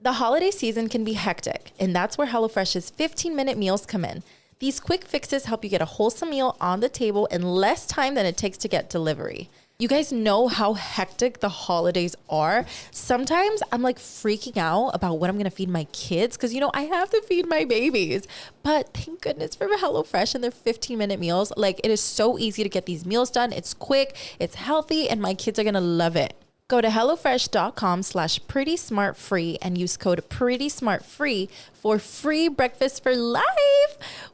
The holiday season can be hectic, and that's where HelloFresh's 15-minute meals come in. These quick fixes help you get a wholesome meal on the table in less time than it takes to get delivery. You guys know how hectic the holidays are. Sometimes I'm like freaking out about what I'm gonna feed my kids because, you know, I have to feed my babies. But thank goodness for HelloFresh and their 15-minute meals. Like, it is so easy to get these meals done. It's quick, it's healthy, and my kids are gonna love it. Go to HelloFresh.com/PrettySmartFree and use code PrettySmartFree for free breakfast for life.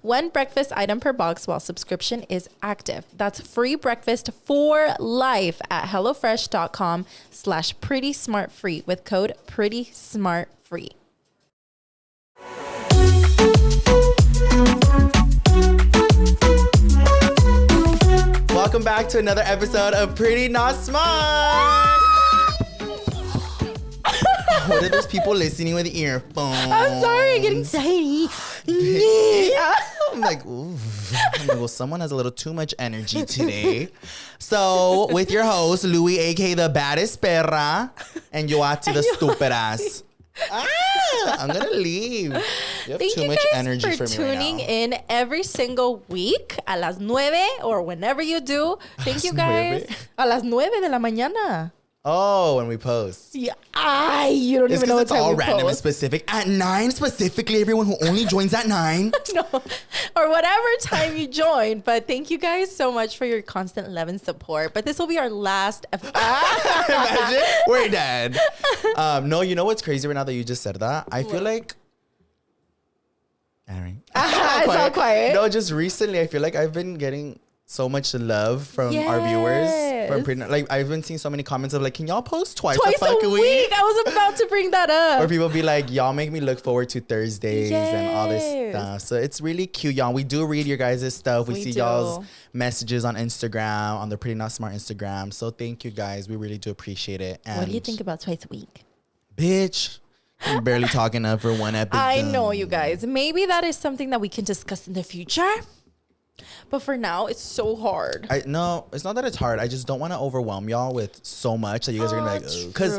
One breakfast item per box while subscription is active. That's free breakfast for life at HelloFresh.com/PrettySmartFree with code PrettySmartFree. Welcome back to another episode of Pretty Not Smart. What are those people listening with earphones? I'm sorry, I'm getting tiny. I'm like, ooh. I'm like, well, someone has a little too much energy today. So, with your host, Louie, aka the baddest perra, and Yoatzi, the stupid ass. I'm gonna leave. You have too much energy for me tuning right now. in every single week a las 9 or whenever you do. Thank you guys. A las 9 de la mañana. Oh, when we post. Yeah. You don't It's even know what it's time all we random and post. specific. At 9 specifically, everyone who only joins at 9. No, or whatever time you join. But thank you guys so much for your constant love and support. But this will be our last episode. Imagine we're dead. No, you know what's crazy right now that you just said that? I feel like Aaron. It's all quiet. No, just recently I feel like I've been getting so much love from our viewers. From like I've been seeing so many comments of like, can y'all post twice a fucking week? I was about to bring that up. Or people be like, y'all make me look forward to Thursdays and all this stuff. So it's really cute, y'all. We do read your guys' stuff. We see y'all's messages on Instagram, on the Pretty Not Smart Instagram. So thank you guys. We really do appreciate it. And what do you think about twice a week? Bitch, I'm barely talking up for one episode. I know, you guys. Maybe that is something that we can discuss in the future. But for now, it's so hard. No, it's not that it's hard. I just don't want to overwhelm y'all with so much that you guys are going to be like, because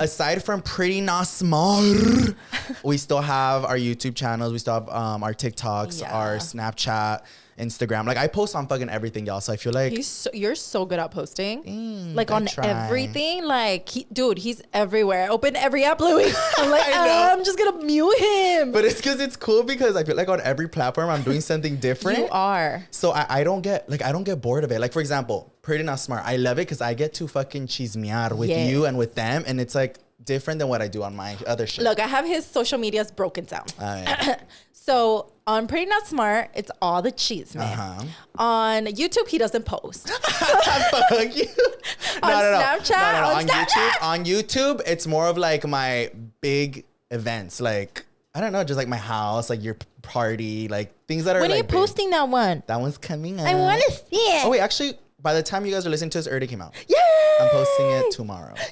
aside from Pretty Not Smart, we still have our YouTube channels. We still have our TikToks, our Snapchat, Instagram. Like, I post on fucking everything, y'all. So I feel like you're so good at posting. Like, I on try. everything. Like, he's everywhere. Open every app, Louie. I'm like, I'm just gonna mute him. But it's because it's cool because I feel like on every platform I'm doing something different. You are. So I don't get bored of it. Like, for example, Pretty Not Smart. I love it because I get to fucking chismear with you and with them, and it's like different than what I do on my other shit. Look, I have his social medias broken down. So on Pretty Not Smart, it's all the cheese, man. On YouTube, he doesn't post. Fuck you. On Snapchat, On YouTube, it's more of like my big events. Like, I don't know, just like my house, like your party, like things that are when like are you posting that one? That one's coming out. I want to see it. Oh, wait, actually, by the time you guys are listening to this, it already came out. Yeah. I'm posting it tomorrow. Yeah.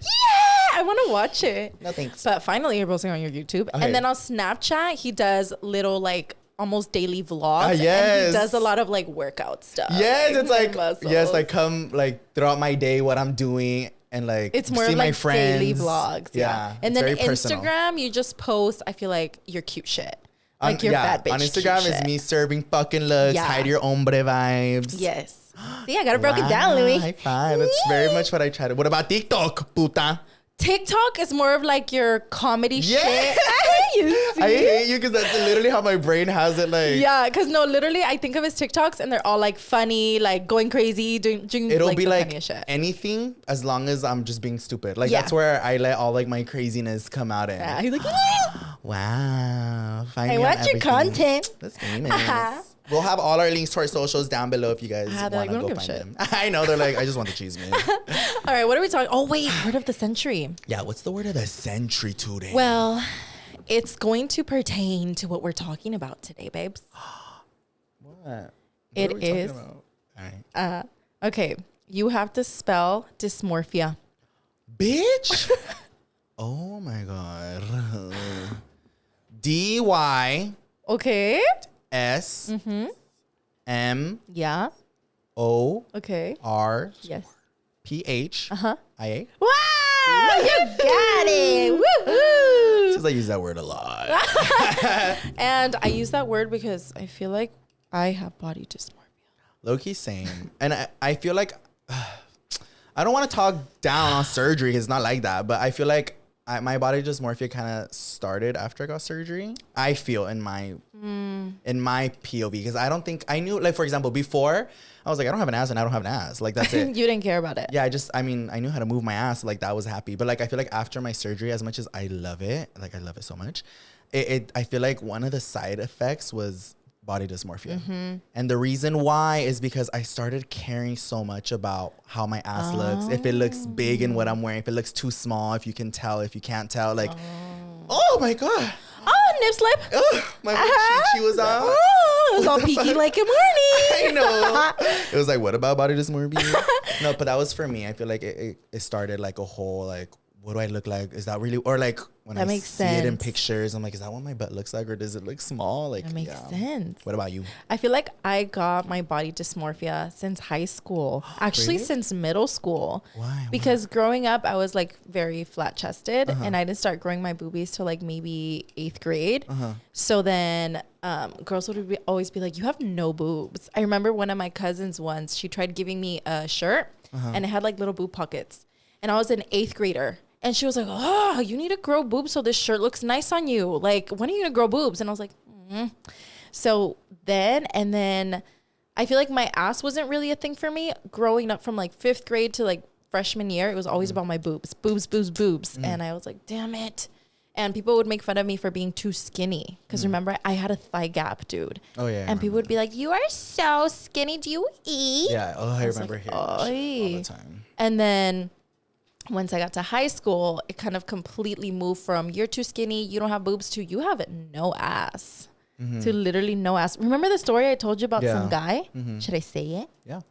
I want to watch it. No, thanks. But finally, you're posting on your YouTube. Okay. And then on Snapchat, he does little like almost daily vlogs. Yes. And he does a lot of like workout stuff. Yes, it's like, muscles. yes, like come like throughout my day, what I'm doing. And like, it's more see of my like friends. daily vlogs. Yeah. And then Instagram, personal. You just post, I feel like, your cute shit. Like your bad bitch. On Instagram is me serving fucking looks, hide your hombre vibes. Yes. See, I got it broken down, Louie. High five. That's very much what I try to. What about TikTok, puta? TikTok is more of like your comedy shit. I hate you because that's literally how my brain has it. Like, yeah, because no, literally, I think of his TikToks and they're all like funny, like going crazy, doing it'll like be the like funniest shit. Anything as long as I'm just being stupid. Like that's where I let all like my craziness come out in. Yeah, he's like, wow. Find I me on watch your everything. content. That's famous. We'll have all our links to our socials down below if you guys want to go find them. I know, they're like, I just want the cheese, man. All right, what are we talking? Oh, wait, word of the century. Yeah, what's the word of the century today? Well, it's going to pertain to what we're talking about today, babes. What? It is. All right. Okay, you have to spell dysmorphia. Bitch. Oh my God. D-Y. Okay. S. M. Yeah. O. Okay. R. Yes. P. H. I. A. Wow, you got it. Woohoo. because I use that word a lot. And I use that word because I feel like I have body dysmorphia. Low-key same. And I feel like I don't want to talk down on surgery. It's not like that. But I feel like my body dysmorphia kind of started after I got surgery. I feel in my POV, because I don't think I knew, like, for example, before I was like, I don't have an ass and I don't have an ass. Like, that's it. You didn't care about it. Yeah, I knew how to move my ass. Like, that was happy. But like, I feel like after my surgery, as much as I love it, like I love it so much, I feel like one of the side effects was body dysmorphia. And the reason why is because I started caring so much about how my ass looks. If it looks big in what I'm wearing, if it looks too small, if you can tell, if you can't tell, like, oh my God. Oh, nip slip. My she was on. Oh, it was all peaky like a morning. I know. It was like, what about body dysmorphia? No, but that was for me. I feel like it started like a whole, like, what do I look like? Is that really, or like when that I makes see sense. it in pictures, I'm like, is that what my butt looks like, or does it look small? Like, That makes sense. What about you? I feel like I got my body dysmorphia since high school. Actually, Really? since middle school. Why? Because growing up, I was like very flat chested, and I didn't start growing my boobies till like maybe 8th grade. So then girls would always be like, you have no boobs. I remember one of my cousins once, she tried giving me a shirt and it had like little boob pockets. And I was an 8th grader. And she was like, oh, you need to grow boobs so this shirt looks nice on you. Like, when are you going to grow boobs? And I was like, So then, and then I feel like my ass wasn't really a thing for me. Growing up from like 5th grade to like freshman year, it was always about my boobs. Boobs, boobs, boobs. And I was like, damn it. And people would make fun of me for being too skinny. Because remember, I had a thigh gap, dude. Oh, yeah. And people would be like, you are so skinny. Do you eat? Yeah. Oh, I remember like, hearing that shit all the time. And then once I got to high school, it kind of completely moved from you're too skinny, you don't have boobs, to you have no ass. To literally no ass. Remember the story I told you about some guy? Should I say it? Yeah.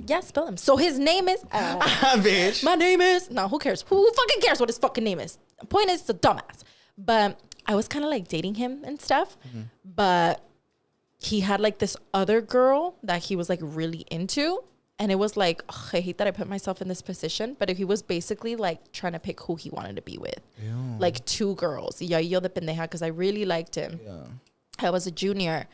Yeah, spill him. So his name is... Bitch. My name is... No, who cares? Who fucking cares what his fucking name is? The point is, it's a dumbass. But I was kind of like dating him and stuff. But he had like this other girl that he was like really into. And it was like, ugh, I hate that I put myself in this position. But he was basically like trying to pick who he wanted to be with. Ew. Like 2 girls. Yeah, yo de pendeja, because I really liked him. Yeah. I was a junior.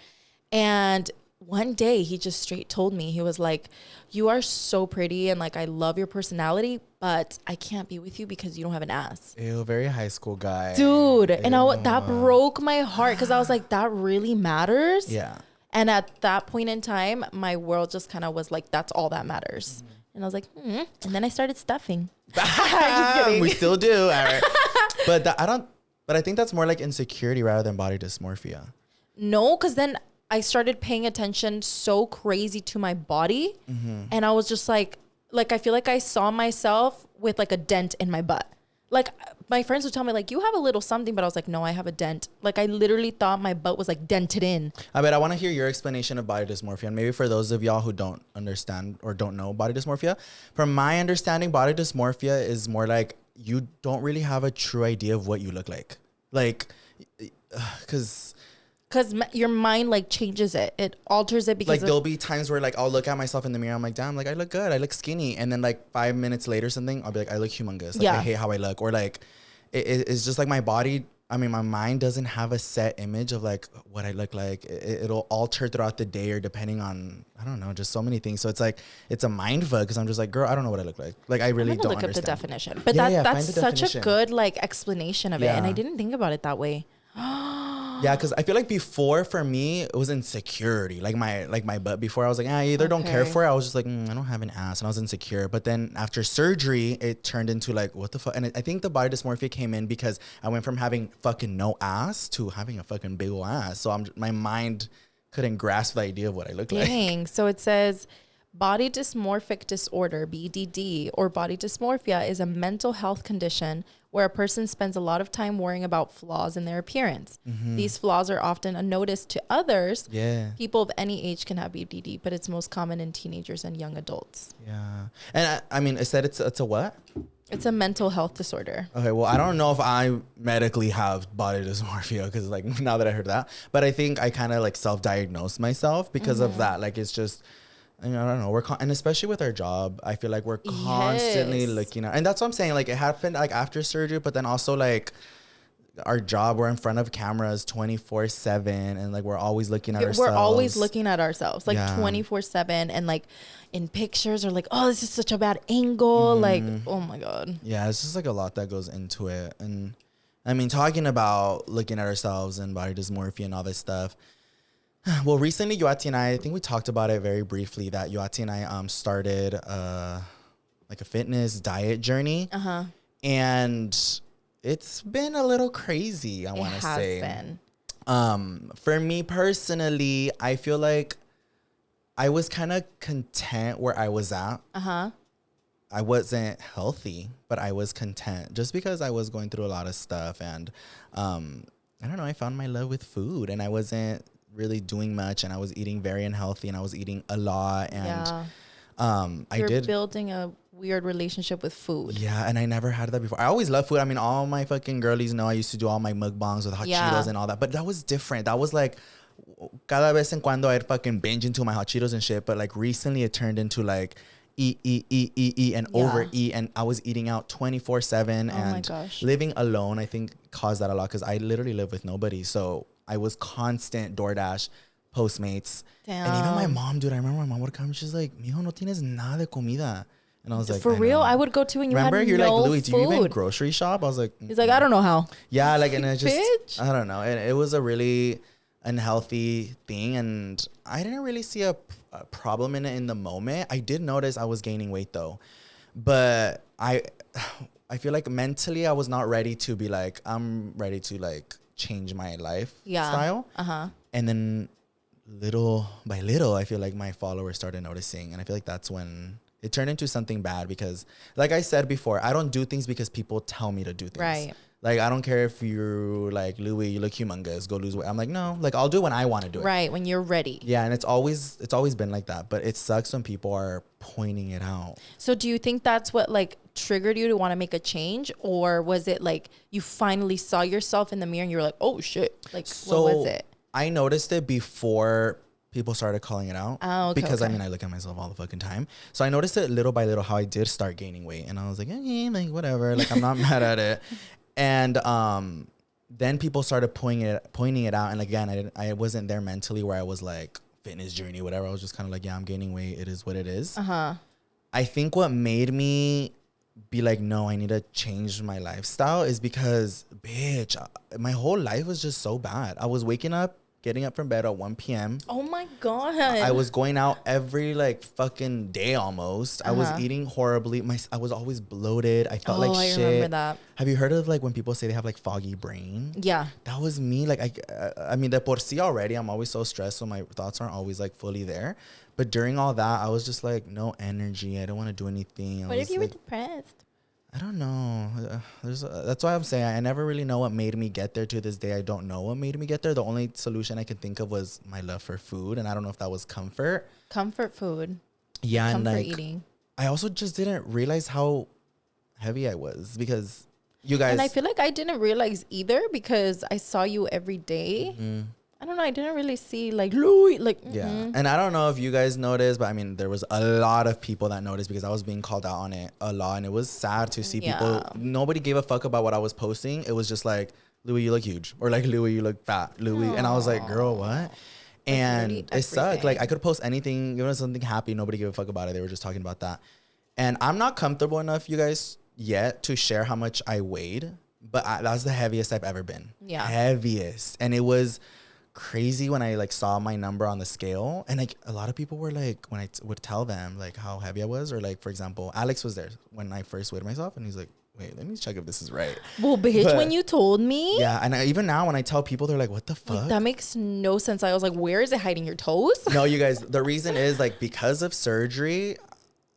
And one day he just straight told me, he was like, you are so pretty and like I love your personality, but I can't be with you because you don't have an ass. Ew, very high school guy. Dude. And that broke my heart, because I was like, that really matters. Yeah. And at that point in time, my world just kind of was like, that's all that matters. And I was like, And then I started stuffing. We still do. All right. But I think that's more like insecurity rather than body dysmorphia. No, because then I started paying attention so crazy to my body. And I was just like I feel like I saw myself with like a dent in my butt. Like, my friends would tell me like, you have a little something, but I was like, no, I have a dent. Like, I literally thought my butt was like dented in. I want to hear your explanation of body dysmorphia. And maybe for those of y'all who don't understand or don't know body dysmorphia, from my understanding, body dysmorphia is more like you don't really have a true idea of what you look like. Like, because your mind like changes it. It alters it because like there'll be times where like I'll look at myself in the mirror. I'm like, damn, like I look good. I look skinny. And then like 5 minutes later, something, I'll be like, I look humongous. Like I hate how I look. Or like, it's just like my body. I mean, my mind doesn't have a set image of like what I look like. It'll alter throughout the day or depending on, I don't know, just so many things. So it's like, it's a mind fuck because I'm just like, girl, I don't know what I look like. Like I really don't look understand. Up the definition. But Yeah, that's find the such definition. a good like explanation of it. And I didn't think about it that way. Yeah, because I feel like before for me it was insecurity. Like my butt before I was like, I either don't care for it. I was just like, I don't have an ass, and I was insecure. But then after surgery, it turned into like, what the fuck? And I think the body dysmorphia came in because I went from having fucking no ass to having a fucking big ol' ass. So my mind couldn't grasp the idea of what I looked like. Dang. So it says body dysmorphic disorder, BDD, or body dysmorphia is a mental health condition where a person spends a lot of time worrying about flaws in their appearance. These flaws are often unnoticed to others. Yeah. People of any age can have BDD, but it's most common in teenagers and young adults. Yeah. And I mean, it said it's a what? It's a mental health disorder. Okay, well, I don't know if I medically have body dysmorphia because like now that I heard that, but I think I kind of like self-diagnosed myself because of that. Like it's just, I don't know. And especially with our job, I feel like we're constantly looking at, and that's what I'm saying. Like it happened like after surgery, but then also like our job, we're in front of cameras 24/7, and like we're always looking at ourselves. We're always looking at ourselves like Yeah. 24/7, and like in pictures or like, oh, this is such a bad angle. Like, oh my God. Yeah, it's just like a lot that goes into it. And I mean, talking about looking at ourselves and body dysmorphia and all this stuff. Well, recently, Yoatzi and I think we talked about it very briefly, that Yoatzi and I started like a fitness diet journey. And it's been a little crazy, I want to say. It has been. For me personally, I feel like I was kind of content where I was at. I wasn't healthy, but I was content just because I was going through a lot of stuff. And I don't know, I found my love with food, and I wasn't really doing much, and I was eating very unhealthy, and I was eating a lot. And You're building a weird relationship with food. Yeah, and I never had that before. I always loved food. I mean, all my fucking girlies know I used to do all my mukbangs with hot Cheetos and all that. But that was different. That was like, cada vez en cuando I'd fucking binge into my hot Cheetos and shit. But like recently it turned into like eat, and overeat. And I was eating out 24/7. And my gosh. Living alone, I think, caused that a lot, because I literally live with nobody. So I was constant DoorDash, Postmates. Damn. And even my mom, dude, I remember my mom would come, she's like, mijo, no tienes nada de comida. And I was like, for real, I would go to when you remember, had you're no like, Louie, do you even food. grocery shop? I was like, He's like, I don't know how. yeah, like, and it just, Bitch. I don't know. It was a really unhealthy thing, and I didn't really see a problem in it in the moment. I did notice I was gaining weight though, but I feel like mentally I was not ready to be like, I'm ready to like change my lifestyle. And then little by little, I feel like my followers started noticing, and I feel like that's when it turned into something bad, because like I said before, I don't do things because people tell me to do things. Right. Like, I don't care if you're like, Louie, you look humongous, go lose weight. I'm like, no, like I'll do it when I want to do it. Right, when you're ready. Yeah, and it's always been like that, but it sucks when people are pointing it out. So do you think that's what like triggered you to want to make a change, or was it like you finally saw yourself in the mirror and you were like, oh shit, like So what was it? I noticed it before people started calling it out. Oh, okay, because okay. I mean, I look at myself all the fucking time. So I noticed it little by little how I did start gaining weight, and I was like, like whatever, like I'm not mad at it. And then people started pointing it out, and again, I wasn't there mentally where I was like fitness journey, whatever. I was just kind of like, yeah, I'm gaining weight. It is what it is. I think what made me be like, no, I need to change my lifestyle is because, bitch, my whole life was just so bad. I was getting up from bed at 1 p.m. Oh my God. I was going out every like fucking day almost. I was eating horribly. I was always bloated. I felt like shit. I remember that. Have you heard of like when people say they have like foggy brain? Yeah. That was me. Like I mean, de por sí already, I'm always so stressed, so my thoughts aren't always like fully there. But during all that, I was just like, no energy. I don't want to do anything. What if you were depressed? I don't know. That's why I'm saying I never really know what made me get there. To this day, I don't know what made me get there. The only solution I could think of was my love for food, and I don't know if that was comfort. Comfort food. Yeah, comfort and like eating. I also just didn't realize how heavy I was, because you guys. And I feel like I didn't realize either, because I saw you every day. I don't know. I didn't really see like Louie, like yeah. And I don't know if you guys noticed, but I mean, there was a lot of people that noticed, because I was being called out on it a lot, and it was sad to see people. Nobody gave a fuck about what I was posting. It was just like, Louie, you look huge, or like, Louie, you look fat, Louie. And I was like, girl, what? And it sucked. Like, I could post anything, even something happy, nobody gave a fuck about it. They were just talking about that. And I'm not comfortable enough, you guys, yet to share how much I weighed, but that was the heaviest I've ever been. Yeah. Heaviest. And it was crazy when I like saw my number on the scale, and like a lot of people were like, when I would tell them like how heavy I was, or like, for example, Alex was there when I first weighed myself, and he's like, wait, let me check if this is right. Well, bitch, when you told me. Yeah, and even now when I tell people, they're like, what the fuck? Like, that makes no sense. I was like, where is it hiding your toes? No, you guys, the reason is like, because of surgery,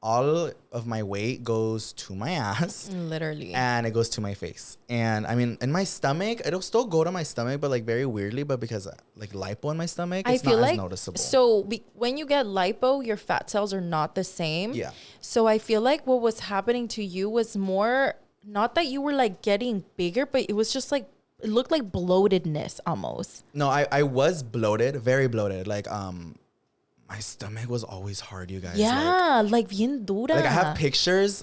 all of my weight goes to my ass. Literally. And it goes to my face. And I mean, in my stomach, it'll still go to my stomach, but like very weirdly, but because like lipo in my stomach, it's not as noticeable. So when you get lipo, your fat cells are not the same. Yeah. So I feel like what was happening to you was more, not that you were like getting bigger, but it was just like, it looked like bloatedness almost. No, I was bloated, very bloated. Like, my stomach was always hard, you guys. Yeah, like bien dura. Like I have pictures.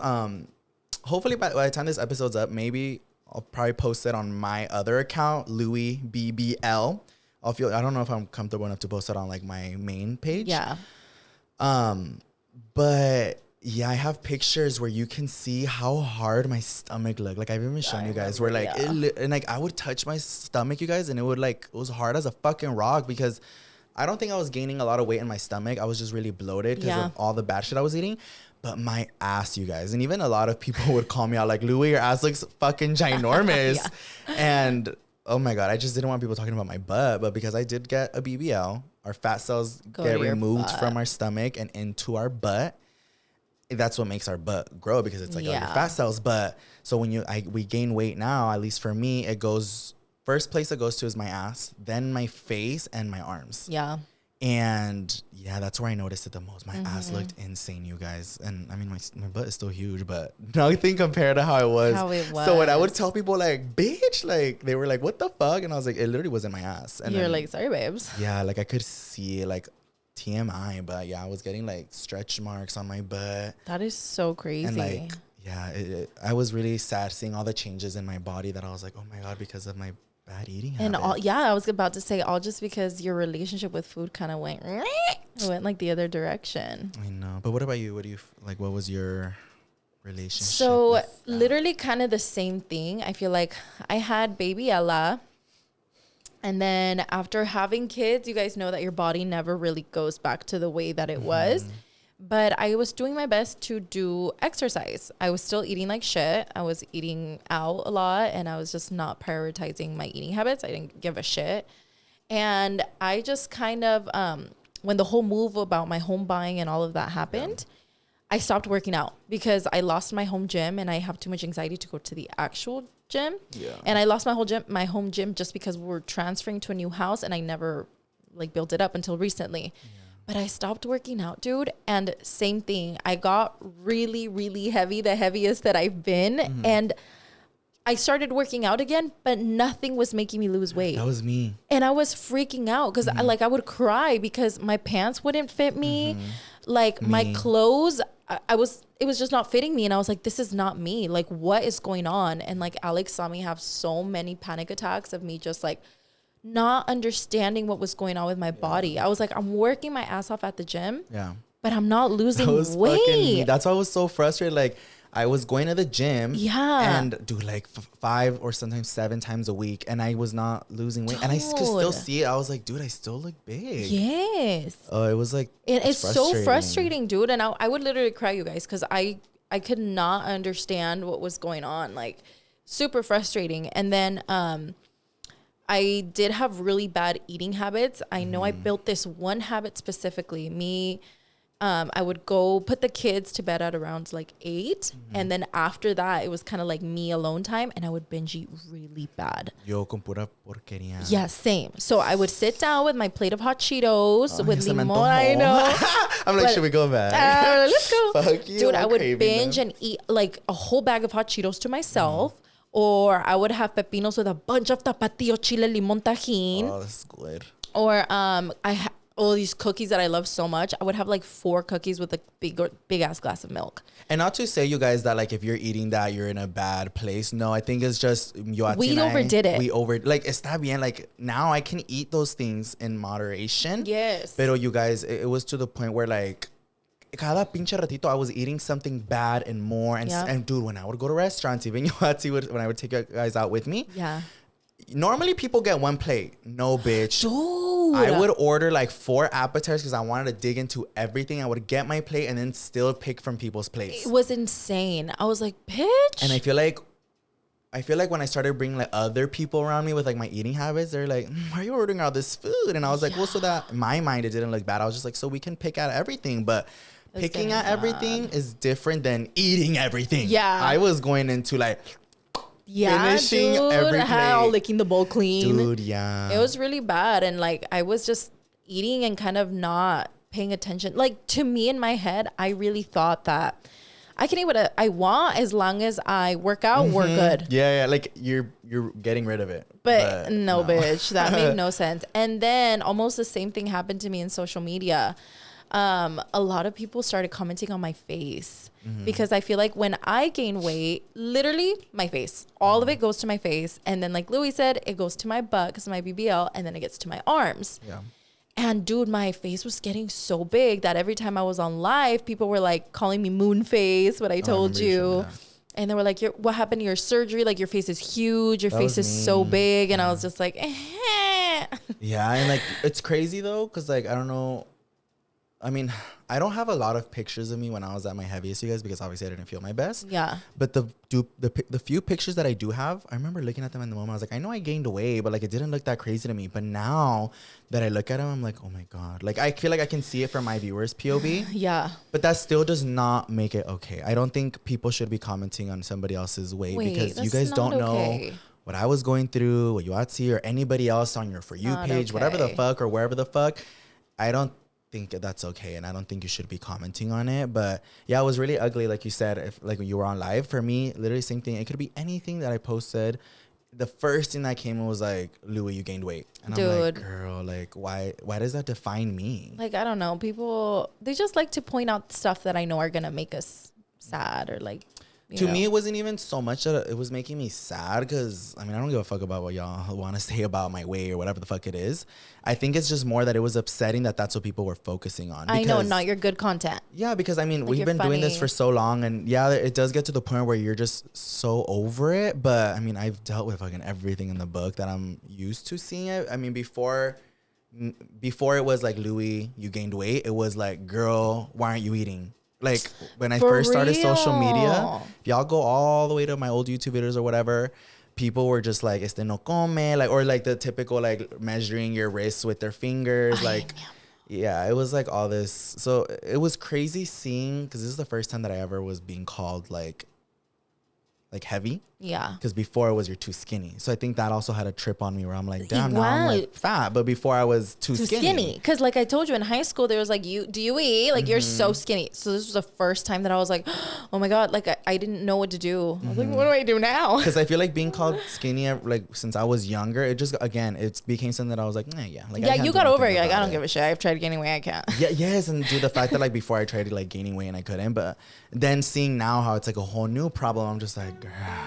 Hopefully by the time this episode's up, maybe I'll probably post it on my other account, Louie BBL. I don't know if I'm comfortable enough to post it on like my main page. Yeah. But yeah, I have pictures where you can see how hard my stomach looked. Like I've even shown you guys where like, and like I would touch my stomach, you guys, and it was hard as a fucking rock because I don't think I was gaining a lot of weight in my stomach. I was just really bloated because of all the bad shit I was eating. But my ass, you guys, and even a lot of people would call me out like, Louie, your ass looks fucking ginormous. And oh my God, I just didn't want people talking about my butt. But because I did get a BBL, our fat cells get removed from our stomach and into our butt. That's what makes our butt grow because it's like all your fat cells. But so when we gain weight now, at least for me, it goes, first place it goes to is my ass, then my face and my arms. Yeah. And yeah, that's where I noticed it the most. My ass looked insane, you guys. And I mean, my butt is still huge, but nothing compared to how it was. So when I would tell people like, bitch, like they were like, what the fuck? And I was like, it literally wasn't my ass. And you're like, sorry, babes. Yeah, like I could see it, like TMI, but yeah, I was getting like stretch marks on my butt. That is so crazy. And like, yeah, I was really sad seeing all the changes in my body that I was like, oh my God, because of my bad eating habits. And I was about to say all just because your relationship with food kind of went like the other direction. I know. But what about you? What do you like? What was your relationship? So literally kind of the same thing. I feel like I had baby Ella. And then after having kids, you guys know that your body never really goes back to the way that it was. But I was doing my best to do exercise. I was still eating like shit. I was eating out a lot and I was just not prioritizing my eating habits. I didn't give a shit. And I just kind of, when the whole move about my home buying and all of that happened, I stopped working out because I lost my home gym and I have too much anxiety to go to the actual gym. And I lost my home gym just because we were transferring to a new house and I never like built it up until recently. But I stopped working out, dude. And same thing. I got really, really heavy, the heaviest that I've been. And I started working out again, but nothing was making me lose weight. That was me. And I was freaking out because I would cry because my pants wouldn't fit me. Like my clothes, it was just not fitting me. And I was like, this is not me. Like, what is going on? And like Alex saw me have so many panic attacks of me just like not understanding what was going on with my body. I was like, I'm working my ass off at the gym. But I'm not losing weight. That's why I was so frustrated. Like I was going to the gym and do like 5 or sometimes 7 times a week. And I was not losing weight. Dude. And I could still see it. I was like, dude, I still look big. Yes. Oh, it was like, it's so frustrating, dude. And I would literally cry, you guys, because I could not understand what was going on. Like super frustrating. And then, I did have really bad eating habits. I know I built this one habit specifically. I would go put the kids to bed at around like 8. And then after that, it was kind of like me alone time. And I would binge eat really bad. Yo con pura porquería. Yeah, same. So I would sit down with my plate of hot Cheetos with limon. I know. I'm like, should we go back? Let's go. Fuck you. Dude, I would binge and eat like a whole bag of hot Cheetos to myself. Or I would have pepinos with a bunch of tapatio, chile, limon, tajin. Oh, that's good. Or all these cookies that I love so much. I would have like 4 cookies with a big ass glass of milk. And not to say, you guys, that like if you're eating that, you're in a bad place. No, I think it's just Yoatzi we overdid it. Like está bien. Like now I can eat those things in moderation. Yes. Pero you guys, it was to the point where like cada pinche ratito I was eating something bad and more. And dude, when I would go to restaurants, even Yoatzi when I would take you guys out with me. Yeah. Normally people get 1 plate. No, bitch. Dude. I would order like 4 appetizers because I wanted to dig into everything. I would get my plate and then still pick from people's plates. It was insane. I was like, bitch. And I feel like when I started bringing like other people around me with like my eating habits, they're like, why are you ordering all this food? And I was like, well, so that in my mind, it didn't look bad. I was just like, so we can pick out everything. But picking out everything is different than eating everything. Yeah. I was going into like finishing every plate. Licking the bowl clean. Dude, yeah. It was really bad. And like, I was just eating and kind of not paying attention. Like to me in my head, I really thought that I can eat what I want as long as I work out, we're good. Yeah. Like you're getting rid of it. But no, bitch, that made no sense. And then almost the same thing happened to me in social media. A lot of people started commenting on my face. because I feel like when I gain weight, literally my face, all of it goes to my face. And then like Louie said, it goes to my butt because of my BBL, and then it gets to my arms. Yeah. And dude, my face was getting so big that every time I was on live, people were like calling me moon face, what I told you. And they were like, what happened to your surgery? Like, your face is huge. Your face is so big. And I was just like, Yeah. And like, it's crazy though. Cause like, I don't know. I mean, I don't have a lot of pictures of me when I was at my heaviest, you guys, because obviously I didn't feel my best. Yeah. But the few pictures that I do have, I remember looking at them in the moment. I was like, I know I gained weight, but like it didn't look that crazy to me. But now that I look at them, I'm like, oh my God. Like I feel like I can see it from my viewers' POV. Yeah. But that still does not make it okay. I don't think people should be commenting on somebody else's weight because you guys don't know what I was going through, what Yoatzi or anybody else on your For You page, whatever the fuck or wherever the fuck. I don't think that's okay, and I don't think you should be commenting on it. But yeah, it was really ugly, like you said. If like when you were on live, for me, literally same thing. It could be anything that I posted. The first thing that came was like, Louie, you gained weight, and I'm like, girl, like why does that define me? Like, I don't know, people, they just like to point out stuff that I know are gonna make us sad, or like, to me, it wasn't even so much that it was making me sad, because I mean, I don't give a fuck about what y'all want to say about my weight or whatever the fuck it is. I think it's just more that it was upsetting that that's what people were focusing on. I know, not your good content. Yeah, because I mean, like, we've been doing this for so long, and yeah, it does get to the point where you're just so over it. But I mean, I've dealt with fucking everything in the book that I'm used to seeing it. I mean, before it was like, Louie, you gained weight. It was like, girl, why aren't you eating? Like when I first started social media, if y'all go all the way to my old YouTube videos or whatever, people were just like, este no come, like, or like the typical like measuring your wrists with their fingers. Like, yeah, it was like all this. So it was crazy seeing, because this is the first time that I ever was being called like heavy. Yeah. Because before it was, you're too skinny. So I think that also had a trip on me where I'm like, damn, now I'm like fat. But before I was too skinny. Because like I told you in high school, there was like, do you eat? Like, you're so skinny. So this was the first time that I was like, oh my God, like I didn't know what to do. I was like, what do I do now? Because I feel like being called skinny, like since I was younger, it just, again, it became something that I was like, yeah. Like, yeah, you got over it. You're like, I don't give a shit. I've tried gaining weight. I can't. Yeah, yes. And the fact that like before I tried like gaining weight and I couldn't, but then seeing now how it's like a whole new problem, I'm just like,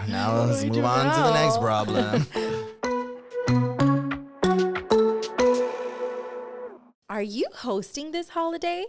now let's move on to the next problem. Are you hosting this holiday?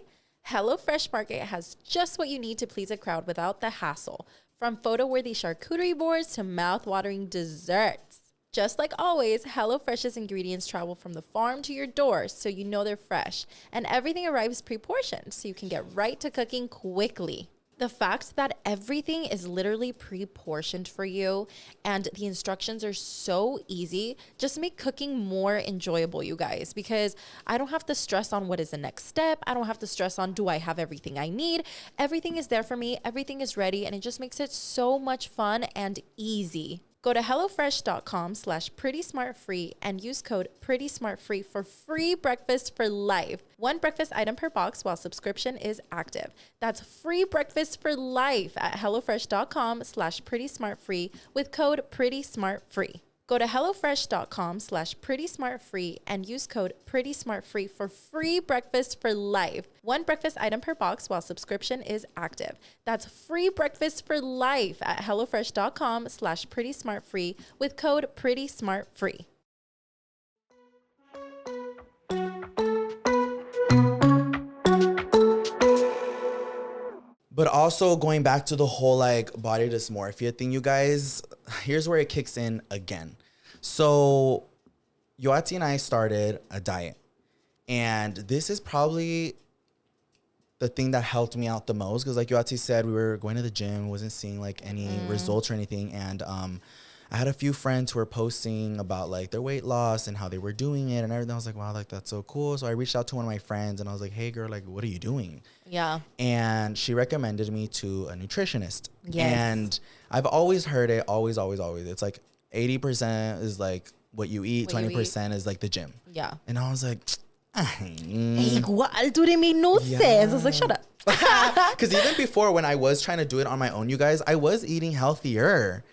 HelloFresh Market has just what you need to please a crowd without the hassle. From photo-worthy charcuterie boards to mouth-watering desserts. Just like always, HelloFresh's ingredients travel from the farm to your door, so you know they're fresh. And everything arrives pre-portioned, so you can get right to cooking quickly. The fact that everything is literally pre-portioned for you and the instructions are so easy just make cooking more enjoyable, you guys, because I don't have to stress on what is the next step. I don't have to stress on, do I have everything I need? Everything is there for me. Everything is ready, and it just makes it so much fun and easy. Go to HelloFresh.com/PrettySmartFree and use code PrettySmartFree for free breakfast for life. One breakfast item per box while subscription is active. That's free breakfast for life at HelloFresh.com/PrettySmartFree with code PrettySmartFree. Go to HelloFresh.com/PrettySmartFree and use code PrettySmartFree for free breakfast for life. One breakfast item per box while subscription is active. That's free breakfast for life at HelloFresh.com/PrettySmartFree with code PrettySmartFree. But also going back to the whole like body dysmorphia thing, you guys, here's where it kicks in again. So Yoatzi and I started a diet, and this is probably the thing that helped me out the most, because like Yoatzi said, we were going to the gym, wasn't seeing like any results or anything, and I had a few friends who were posting about like their weight loss and how they were doing it and everything. I was like, wow, like that's so cool. So I reached out to one of my friends and I was like, hey girl, like what are you doing? Yeah. And she recommended me to a nutritionist. Yes. And I've always heard it, always. It's like 80% is like what you eat, 20% is like the gym. Yeah. And I was like, igual, dude, it made no sense. I was like, shut up. Because even before, when I was trying to do it on my own, you guys, I was eating healthier.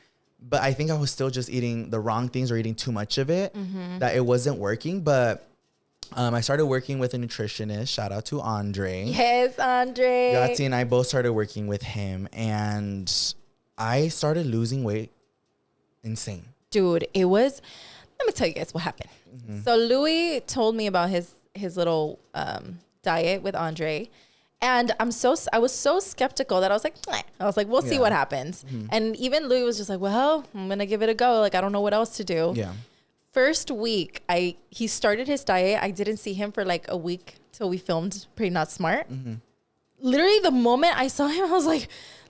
But I think I was still just eating the wrong things or eating too much of it, that it wasn't working. But I started working with a nutritionist. Shout out to Andre. Yes, Andre. Yoatzi and I both started working with him, and I started losing weight. Insane. Dude, it was, let me tell you guys what happened. So Louie told me about his little diet with Andre. And I was so skeptical that I was like, meh. I was like, we'll see what happens. And even Louie was just like, well, I'm going to give it a go. Like, I don't know what else to do. Yeah. First week, he started his diet. I didn't see him for like a week till we filmed Pretty Not Smart. Literally the moment I saw him, I was like,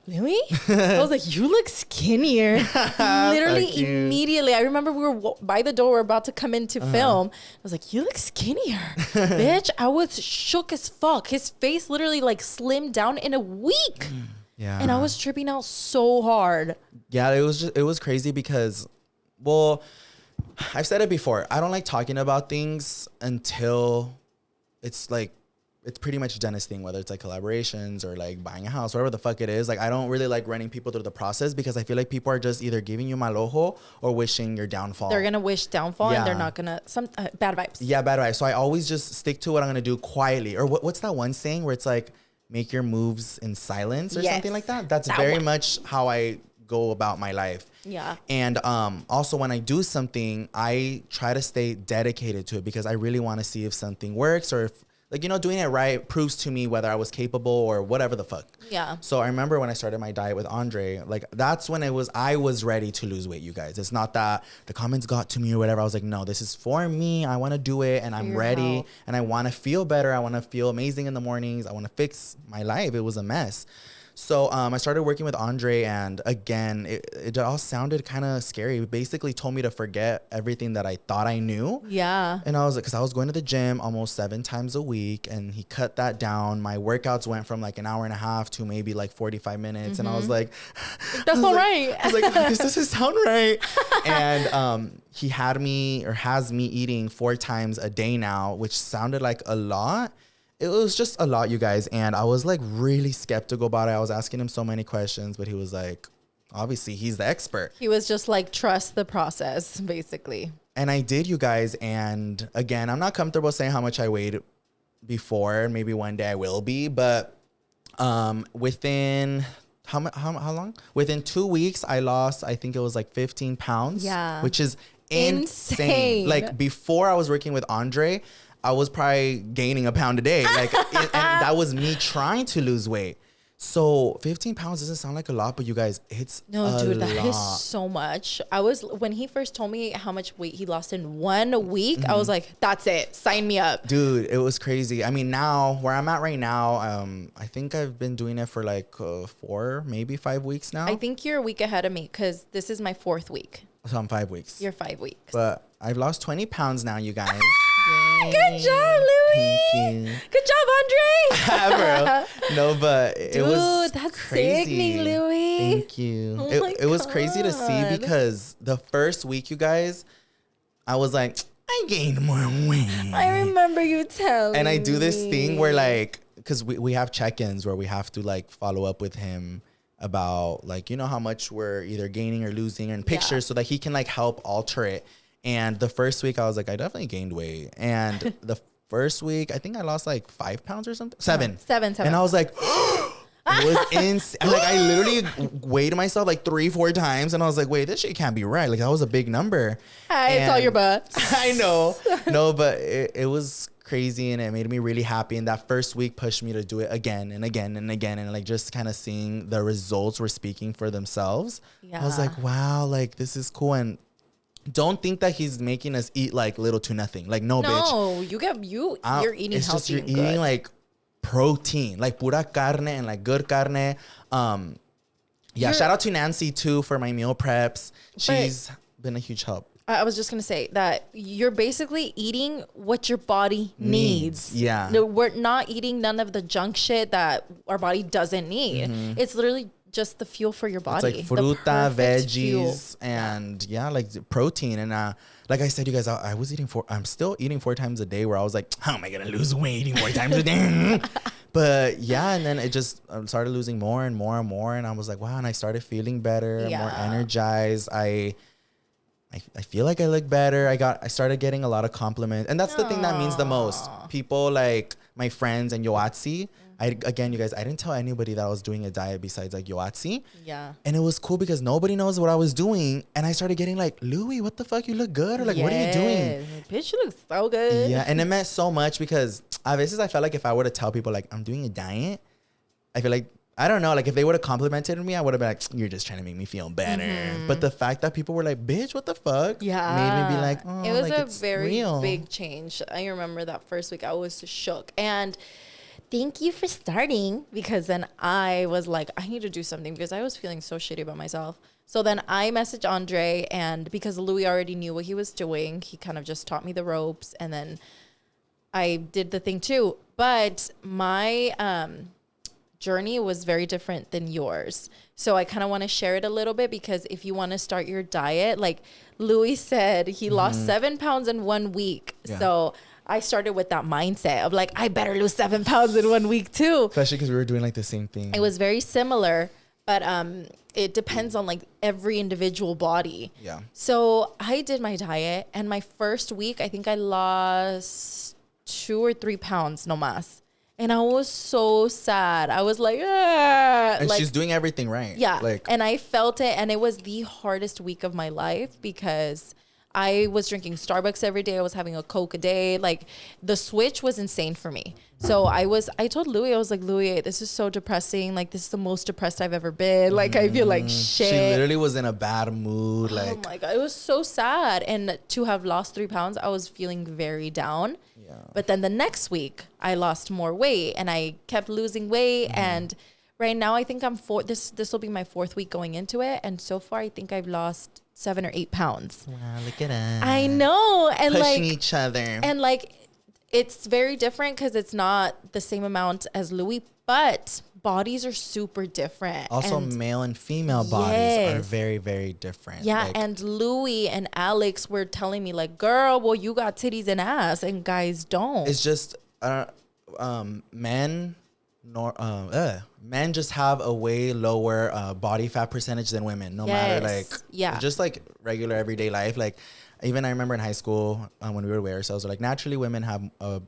Louie? I was like, you look skinnier. Literally immediately. I remember we were by the door. We're about to come in to film. I was like, you look skinnier. Bitch, I was shook as fuck. His face literally like slimmed down in a week. Yeah. And I was tripping out so hard. Yeah, it was crazy because, well, I've said it before. I don't like talking about things until it's like, it's pretty much Dennis thing, whether it's like collaborations or like buying a house, whatever the fuck it is. Like, I don't really like running people through the process because I feel like people are just either giving you mal ojo or wishing your downfall. They're going to wish downfall and they're not going to, bad vibes. Yeah, bad vibes. So I always just stick to what I'm going to do quietly. Or what's that one saying where it's like, make your moves in silence or something like that? That's very much how I go about my life. Yeah. And also when I do something, I try to stay dedicated to it because I really want to see if something works or if, like, you know, doing it right proves to me whether I was capable or whatever the fuck. Yeah. So I remember when I started my diet with Andre, like that's when I was ready to lose weight, you guys. It's not that the comments got to me or whatever. I was like, no, this is for me. I want to do it and I'm ready and I want to feel better. I want to feel amazing in the mornings. I want to fix my life. It was a mess. So I started working with Andre, and again, it all sounded kind of scary. He basically told me to forget everything that I thought I knew. Yeah. And I was like, because I was going to the gym almost 7 times a week, and he cut that down. My workouts went from like an hour and a half to maybe like 45 minutes. And I was like, that's not right. I was like, this doesn't sound right. And he has me eating 4 times a day now, which sounded like a lot. It was just a lot, you guys. And I was like really skeptical about it. I was asking him so many questions, but he was like, obviously he's the expert. He was just like, trust the process, basically. And I did, you guys. And again, I'm not comfortable saying how much I weighed before. Maybe one day I will be, but within how long? Within 2 weeks, I lost, I think it was like 15 pounds. Yeah. Which is insane. Like before I was working with Andre, I was probably gaining a pound a day. Like, and that was me trying to lose weight. So 15 pounds doesn't sound like a lot, but you guys, it's dude, that is so much. When he first told me how much weight he lost in 1 week, I was like, that's it. Sign me up. Dude, it was crazy. I mean, now where I'm at right now, I think I've been doing it for like 4, maybe 5 weeks now. I think you're a week ahead of me because this is my 4th week. So I'm 5 weeks. You're 5 weeks. But I've lost 20 pounds now, you guys. Good job, Louie. Thank you. Good job, Andre. Bro. No, but it was that's crazy. sickening, Louie. Thank you. Oh It was crazy to see because the first week, you guys, I was like, I gained more weight. I remember you telling me. And I do this thing where like, because we have check-ins where we have to like follow up with him about like, you know, how much we're either gaining or losing in pictures so that he can like help alter it. And the first week I was like, I definitely gained weight. And the first week, I think I lost like 5 pounds or something. 7. 7. And I was like, it was insane. Like I literally weighed myself like 3-4 times. And I was like, wait, this shit can't be right. Like that was a big number. It's all your butt. I know. No, but it was crazy and it made me really happy. And that first week pushed me to do it again and again and again. And like just kind of seeing the results were speaking for themselves. Yeah. I was like, wow, like this is cool. And don't think that he's making us eat like little to nothing. Like no, bitch. No, you're eating it's healthy. Just you're eating like protein, like pura carne and like good carne. Yeah, shout out to Nancy too for my meal preps. She's been a huge help. I was just going to say that you're basically eating what your body needs. Yeah. No, we're not eating none of the junk shit that our body doesn't need. It's literally just the fuel for your body. It's like fruta, veggies, and like protein. And like I said, you guys, I'm still eating 4 times a day where I was like, how am I going to lose weight eating 4 times a day? But yeah, and then it just started losing more and more and more. And I was like, wow. And I started feeling better, more energized. I I feel like I look better. I started getting a lot of compliments. And that's the thing that means the most. People like my friends and Yoatzi. Again, you guys, I didn't tell anybody that I was doing a diet besides like Yoatzi. Yeah. And it was cool because nobody knows what I was doing. And I started getting like, Louie, what the fuck? You look good. Or like, what are you doing? Bitch, you look so good. Yeah. And it meant so much because at veces I felt like if I were to tell people like I'm doing a diet, I feel like, I don't know, like if they would have complimented me, I would have been like, you're just trying to make me feel better. But the fact that people were like, bitch, what the fuck? Yeah. Made me be like, oh, it was like, a it's very real. big change. I remember that first week I was shook. And thank you for starting, because then I was like, I need to do something because I was feeling so shitty about myself. So then I messaged Andre, and because Louie already knew what he was doing, he kind of just taught me the ropes, and then I did the thing too. But my journey was very different than yours. So I kind of want to share it a little bit, because if you want to start your diet, like Louie said, he lost 7 pounds in 1 week. Yeah. So I started with that mindset of like, I better lose 7 pounds in 1 week too. Especially because we were doing like the same thing. It was very similar, but it depends on like every individual body. Yeah. So I did my diet, and my first week, I think I lost 2 or 3 pounds, no mas. And I was so sad. I was like, ah. And like, she's doing everything right. yeah. Like, And I felt it. And it was the hardest week of my life, because I was drinking Starbucks every day. I was having a Coke a day. Like, the switch was insane for me. So I told Louie, I was like, Louie, this is so depressing. Like, this is the most depressed I've ever been. Like, I feel like shit. she literally was in a bad mood. Like, oh my God, it was so sad. And to have lost 3 pounds, I was feeling very down. yeah. But then the next week, I lost more weight, and I kept losing weight. And right now, I think I'm this will be my 4th week going into it. And so far, I think I've lost 7 or 8 pounds. Wow, look at us. I know. And pushing like each other. And like, it's very different because it's not the same amount as Louie, but bodies are super different. Also, and male and female bodies are Yes. very, very different. yeah, Like, and Louie and Alex were telling me like, girl, well, you got titties and ass, and guys don't. it's just men just have a way lower body fat percentage than women, no matter like just like regular everyday life. Like, even I remember in high school when we would weigh ourselves, like naturally women have a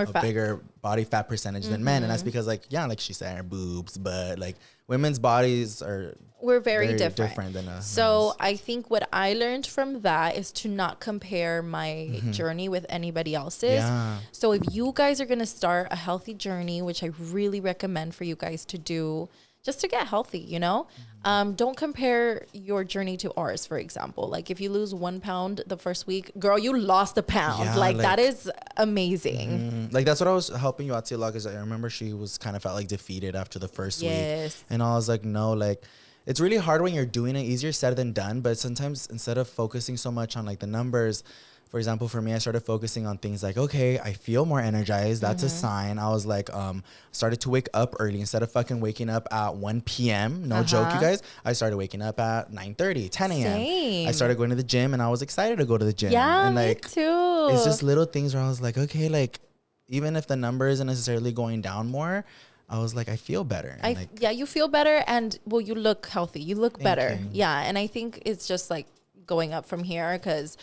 fat. bigger body fat percentage than men, and that's because like like she said, our boobs, but like women's bodies are We're very different than us. So I think what I learned from that is to not compare my journey with anybody else's. Yeah. So if you guys are going to start a healthy journey, which I really recommend for you guys to do, just to get healthy, you know, don't compare your journey to ours, for example. Like, if you lose 1 pound the first week, girl, you lost a pound. Yeah, like, like that is amazing. Like, that's what I was helping you out to a lot, because I remember she was kind of felt like defeated after the first week. Yes. And I was like, no, like, it's really hard when you're doing it, easier said than done. But sometimes instead of focusing so much on like the numbers, for example, for me, I started focusing on things like, okay, I feel more energized. That's a sign. I was like, started to wake up early instead of fucking waking up at 1 p.m. No joke, you guys. I started waking up at 9:30, 10 a.m. Same. I started going to the gym, and I was excited to go to the gym. Yeah, and like, me too. it's just little things where I was like, okay, like, even if the number isn't necessarily going down more, I was like, I feel better. And like, yeah, you feel better, and well, you look healthy. You look better. you. Yeah, and I think it's just like going up from here, because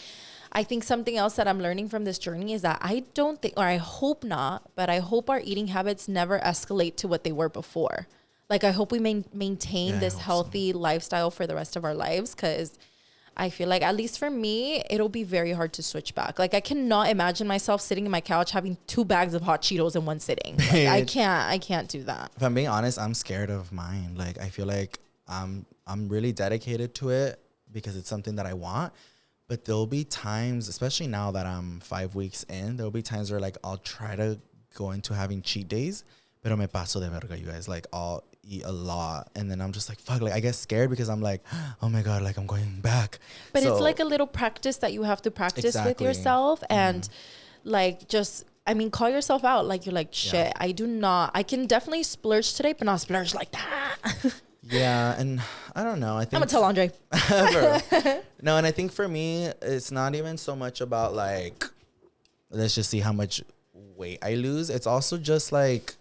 I think something else that I'm learning from this journey is that I don't think, or I hope not, but I hope our eating habits never escalate to what they were before. Like, I hope we maintain this healthy lifestyle for the rest of our lives, because I feel like, at least for me, it'll be very hard to switch back. Like, I cannot imagine myself sitting in my couch having 2 bags of hot Cheetos in one sitting. Like, I can't do that. if I'm being honest, I'm scared of mine. Like, I feel like I'm really dedicated to it because it's something that I want. But there'll be times, especially now that I'm 5 weeks in, there'll be times where like I'll try to go into having cheat days, pero me paso de verga, you guys. Like, I'll eat a lot, and then I'm just like, fuck, like, I get scared because I'm like, oh my God, like, I'm going back. But it's like a little practice that you have to practice with yourself, and like, just, I mean, call yourself out. Like, you're like, shit, I can definitely splurge today, but not splurge like that. Yeah, and I don't know. I think I'm gonna tell Andre. No, and I think for me, it's not even so much about like, let's just see how much weight I lose. It's also just like,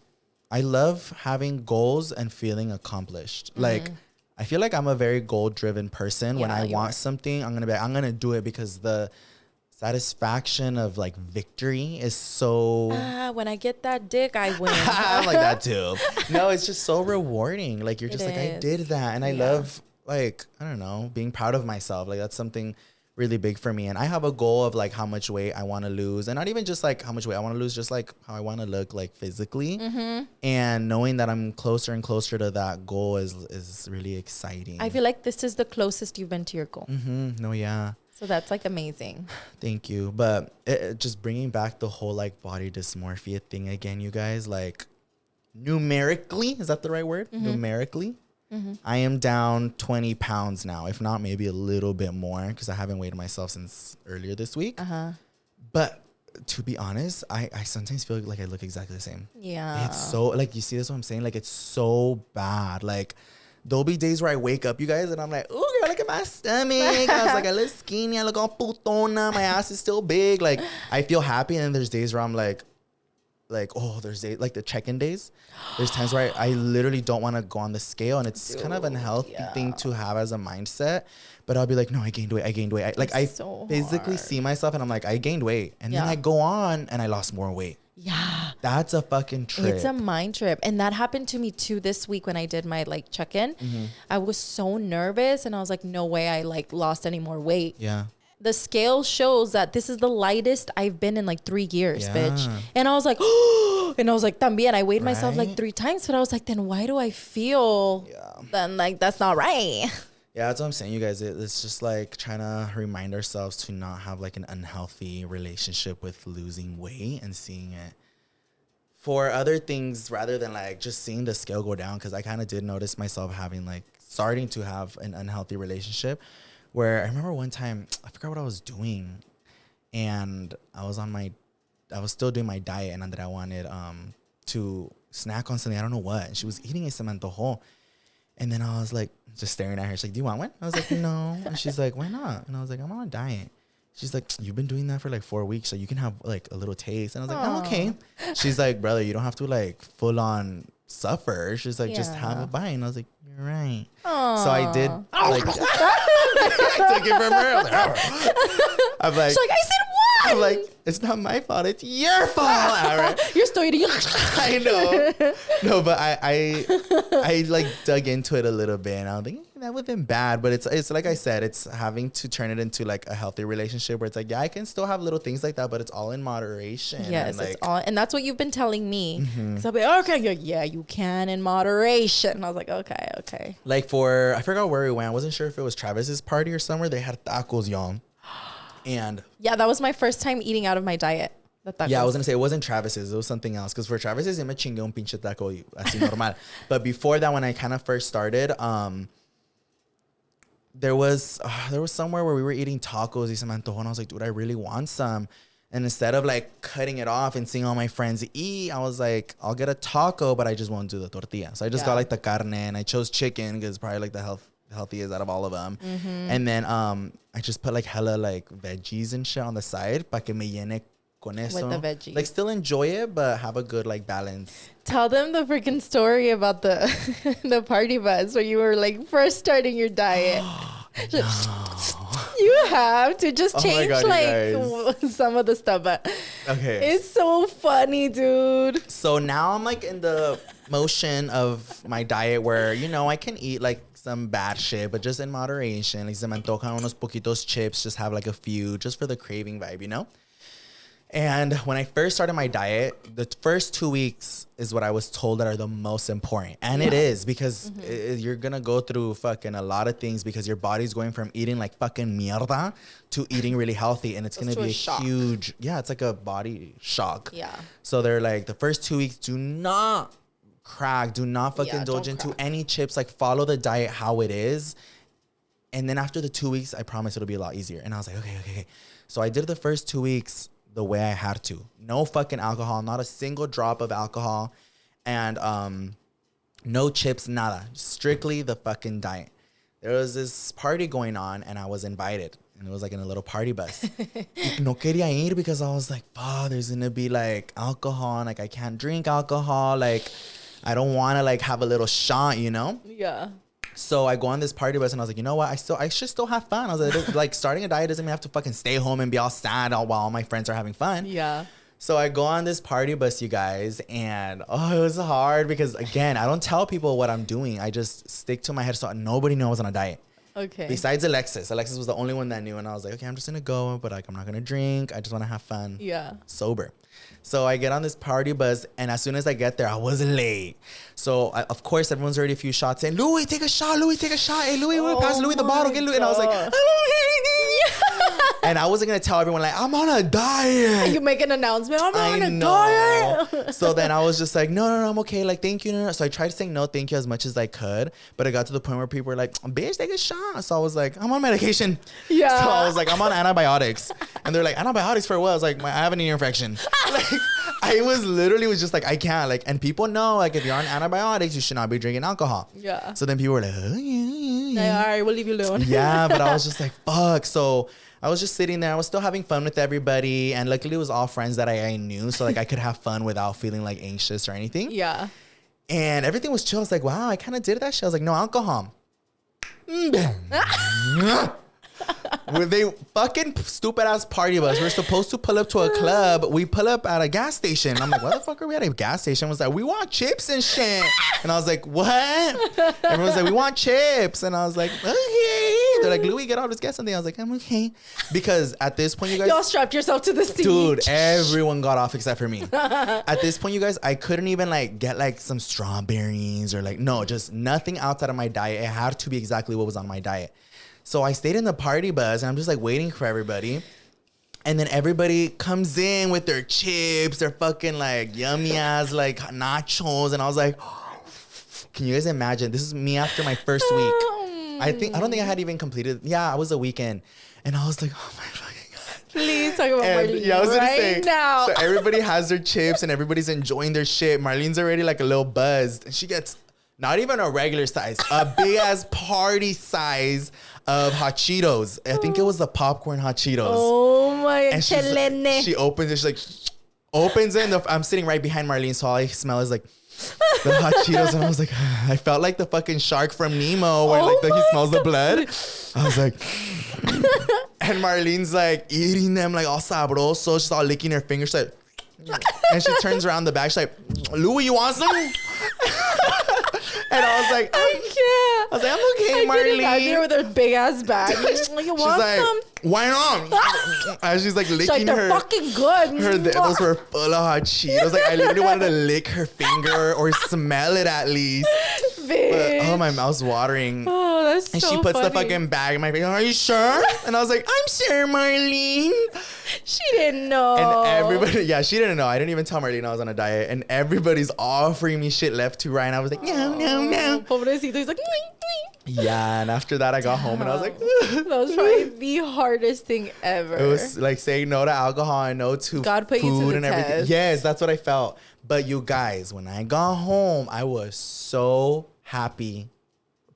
I love having goals and feeling accomplished. Like, I feel like I'm a very goal-driven person. When I want something, I'm going to do it because the satisfaction of like victory is so when I get that dick, I win. I'm like that too. No, it's just so rewarding. Like you're just like, I did that. And I love like, I don't know, being proud of myself. Like that's something really big for me. And I have a goal of like how much weight I want to lose, and not even just like how much weight I want to lose, just like how I want to look like physically. And knowing that I'm closer and closer to that goal is really exciting. I feel like this is the closest you've been to your goal. No, yeah. So that's like amazing. Thank you. But just bringing back the whole like body dysmorphia thing again, you guys, like numerically, is that the right word? Numerically, I am down 20 pounds now, if not maybe a little bit more, because I haven't weighed myself since earlier this week. But to be honest, I sometimes feel like I look exactly the same. Yeah. It's so, like, you see this what I'm saying? Like, it's so bad. Like, there'll be days where I wake up, you guys, and I'm like, oh, girl, look at my stomach. I was like, I look skinny. I look all putona. My ass is still big. Like, I feel happy. And then there's days where I'm like, oh, there's days, like the check-in days. There's times where I literally don't want to go on the scale. And it's kind of an unhealthy thing to have as a mindset. But I'll be like, no, I gained weight. I so physically see myself and I'm like, I gained weight. And then I go on and I lost more weight. Yeah. That's a fucking trip. It's a mind trip. And that happened to me too this week when I did my like check-in. I was so nervous and I was like, no way I like lost any more weight. Yeah. The scale shows that this is the lightest I've been in like 3 years, bitch. And I was like, oh, and I was like, también. I weighed myself like 3 times, but I was like, then why do I feel then like that's not right? Yeah, that's what I'm saying, you guys. It's just like trying to remind ourselves to not have like an unhealthy relationship with losing weight and seeing it for other things rather than like just seeing the scale go down. Because I kind of did notice myself having like starting to have an unhealthy relationship where I remember one time, I forgot what I was doing. And I was still doing my diet, and Andrea wanted to snack on something. I don't know what. And she was eating a se me antojó. And then I was like, just staring at her. She's like, do you want one? I was like, no. And she's like, why not? And I was like, I'm on a diet. She's like, you've been doing that for like 4 weeks, so you can have like a little taste. And I was like, oh, okay. She's like, brother, you don't have to like full on suffer. She's like, just have a bite. And I was like, you're right. So I did like, I took it from her. I'm like, She's like, I said what? I'm like, it's not my fault. It's your fault. Right? You're still eating. I know. No, but I like dug into it a little bit, and I was like, that would have been bad. But it's like I said, it's having to turn it into like a healthy relationship where it's like, yeah, I can still have little things like that, but it's all in moderation. Yes, and like, it's all, and that's what you've been telling me. Because I'll be like, okay, yeah, you can in moderation. And I was like, okay. Like I forgot where we went. I wasn't sure if it was Travis's party or somewhere. They had tacos, y'all. And yeah, that was my first time eating out of my diet. Yeah, I was gonna say it wasn't Travis's. It was something else. Because for Travis's, yo me chingué un pinche taco así normal. But before that, when I kind of first started, there was somewhere where we were eating tacos y se me antojó, and I was like, dude, I really want some. And instead of like cutting it off and seeing all my friends eat, I was like, I'll get a taco, but I just won't do the tortilla. So I just got like the carne, and I chose chicken because it's probably like the healthiest out of all of them. And then I just put like hella like veggies and shit on the side pa que me llene con eso. With the veggies. Like still enjoy it, but have a good like balance. Tell them the freaking story about the the party bus where you were like first starting your diet. You have to just change some of the stuff, but okay, it's so funny, dude. So now I'm like in the motion of my diet where, you know, I can eat like some bad shit, but just in moderation. Like se me antojan unos poquitos chips, just have like a few just for the craving vibe, you know? And when I first started my diet, the first 2 weeks is what I was told that are the most important. And it is, because you're going to go through fucking a lot of things because your body's going from eating like fucking mierda to eating really healthy. And it's going to be a huge, it's like a body shock. Yeah. So they're like, the first 2 weeks, do not fucking indulge into any chips. Like follow the diet how it is. And then after the 2 weeks, I promise it'll be a lot easier. And I was like, okay. So I did the first 2 weeks the way I had to. No fucking alcohol, not a single drop of alcohol, and no chips, nada. Strictly the fucking diet. There was this party going on, and I was invited, and it was like in a little party bus. No quería ir because I was like, there's gonna be like alcohol, and like I can't drink alcohol, like I don't want to like have a little shot, you know? Yeah. So I go on this party bus and I was like, you know what? I should still have fun. I was like, starting a diet doesn't mean I have to fucking stay home and be all sad while all my friends are having fun. Yeah. So I go on this party bus, you guys, and it was hard because, again, I don't tell people what I'm doing. I just stick to my head so nobody knows I'm on a diet. Okay. Besides Alexis. Alexis was the only one that knew, and I was like, okay, I'm just going to go, but like I'm not going to drink. I just want to have fun. Yeah. Sober. So I get on this party bus, and as soon as I get there, I was late. So, of course, everyone's already a few shots saying, Louie, take a shot. Louie, take a shot. Hey, Louie, pass Louie the bottle. Get Louie. And I was like, I'm okay. And I wasn't going to tell everyone, like, I'm on a diet. You make an announcement, I'm on a diet. So then I was just like, no, I'm okay. Like, thank you. No. So I tried saying no, thank you as much as I could. But it got to the point where people were like, bitch, take a shot. So I was like, I'm on medication. Yeah. So I was like, I'm on antibiotics. And they're like, antibiotics for what? I was like, I have an ear infection. Like, I was just like, I can't. Like, and people know, like, if you're on antibiotics, you should not be drinking alcohol. Yeah. So then people were like, oh, yeah. Like, all right, we'll leave you alone. Yeah, but I was just like, fuck. So I was just sitting there. I was still having fun with everybody. And luckily, it was all friends that I knew. So, like, I could have fun without feeling, like, anxious or anything. Yeah. And everything was chill. I was like, wow, I kind of did that shit. I was like, no alcohol. Were they fucking stupid ass party bus? We're supposed to pull up to a club. We pull up at a gas station. I'm like, why the fuck are we at a gas station? I was like, we want chips and shit. And I was like, what? Everyone's like, we want chips. And I was like, okay. They're like, Louie, get out, let's get something. I was like, I'm okay. Because at this point, you guys, y'all strapped yourself to the seat. dude, everyone got off except for me. At this point, you guys, I couldn't even like get like some strawberries or like, no, just nothing outside of my diet. It had to be exactly what was on my diet. So I stayed in the party bus and I'm just like waiting for everybody. And then everybody comes in with their chips, their fucking like yummy ass like nachos. And I was like, can you guys imagine? This is me after my first week. I don't think I had even completed. Yeah, I was a weekend. And I was like, oh my fucking God. Please talk about Marlene I was gonna right say, now. So everybody has their chips and everybody's enjoying their shit. Marlene's already like a little buzzed. And she gets not even a regular size, a big ass party size of hot Cheetos. I think it was the popcorn hot Cheetos. Oh my And she opens it. She's like, opens it. And I'm sitting right behind Marlene. So all I smell is like the hot Cheetos. And I was like, I felt like the fucking shark from Nemo where he smells the blood. I was like, and Marlene's like eating them like all sabroso. She's all licking her fingers. She's like, and she turns around the back. She's like, Louie, you want some? And I was like, I was like, I'm okay, Marlene. I can with her big ass bag. You want some? Why not? And she's like licking like, they're her. fucking good. Those were full of hot Cheetos. Like I literally wanted to lick her finger or smell it at least. But, oh, my mouth's watering. Oh, that's so And she puts funny. the fucking bag in my face. Are you sure? And I was like, I'm sure, Marlene. She didn't know. And everybody, yeah, she didn't know. I didn't even tell Marlene I was on a diet. And everybody's offering me shit left to right. And I was like, no. Pobrecito. He's like, yeah. And after that, I got home and I was like, that was probably the hardest thing ever. it was like saying no to alcohol and no to God put you to food the and everything. test. Yes, that's what I felt. But you guys, when I got home, I was so happy,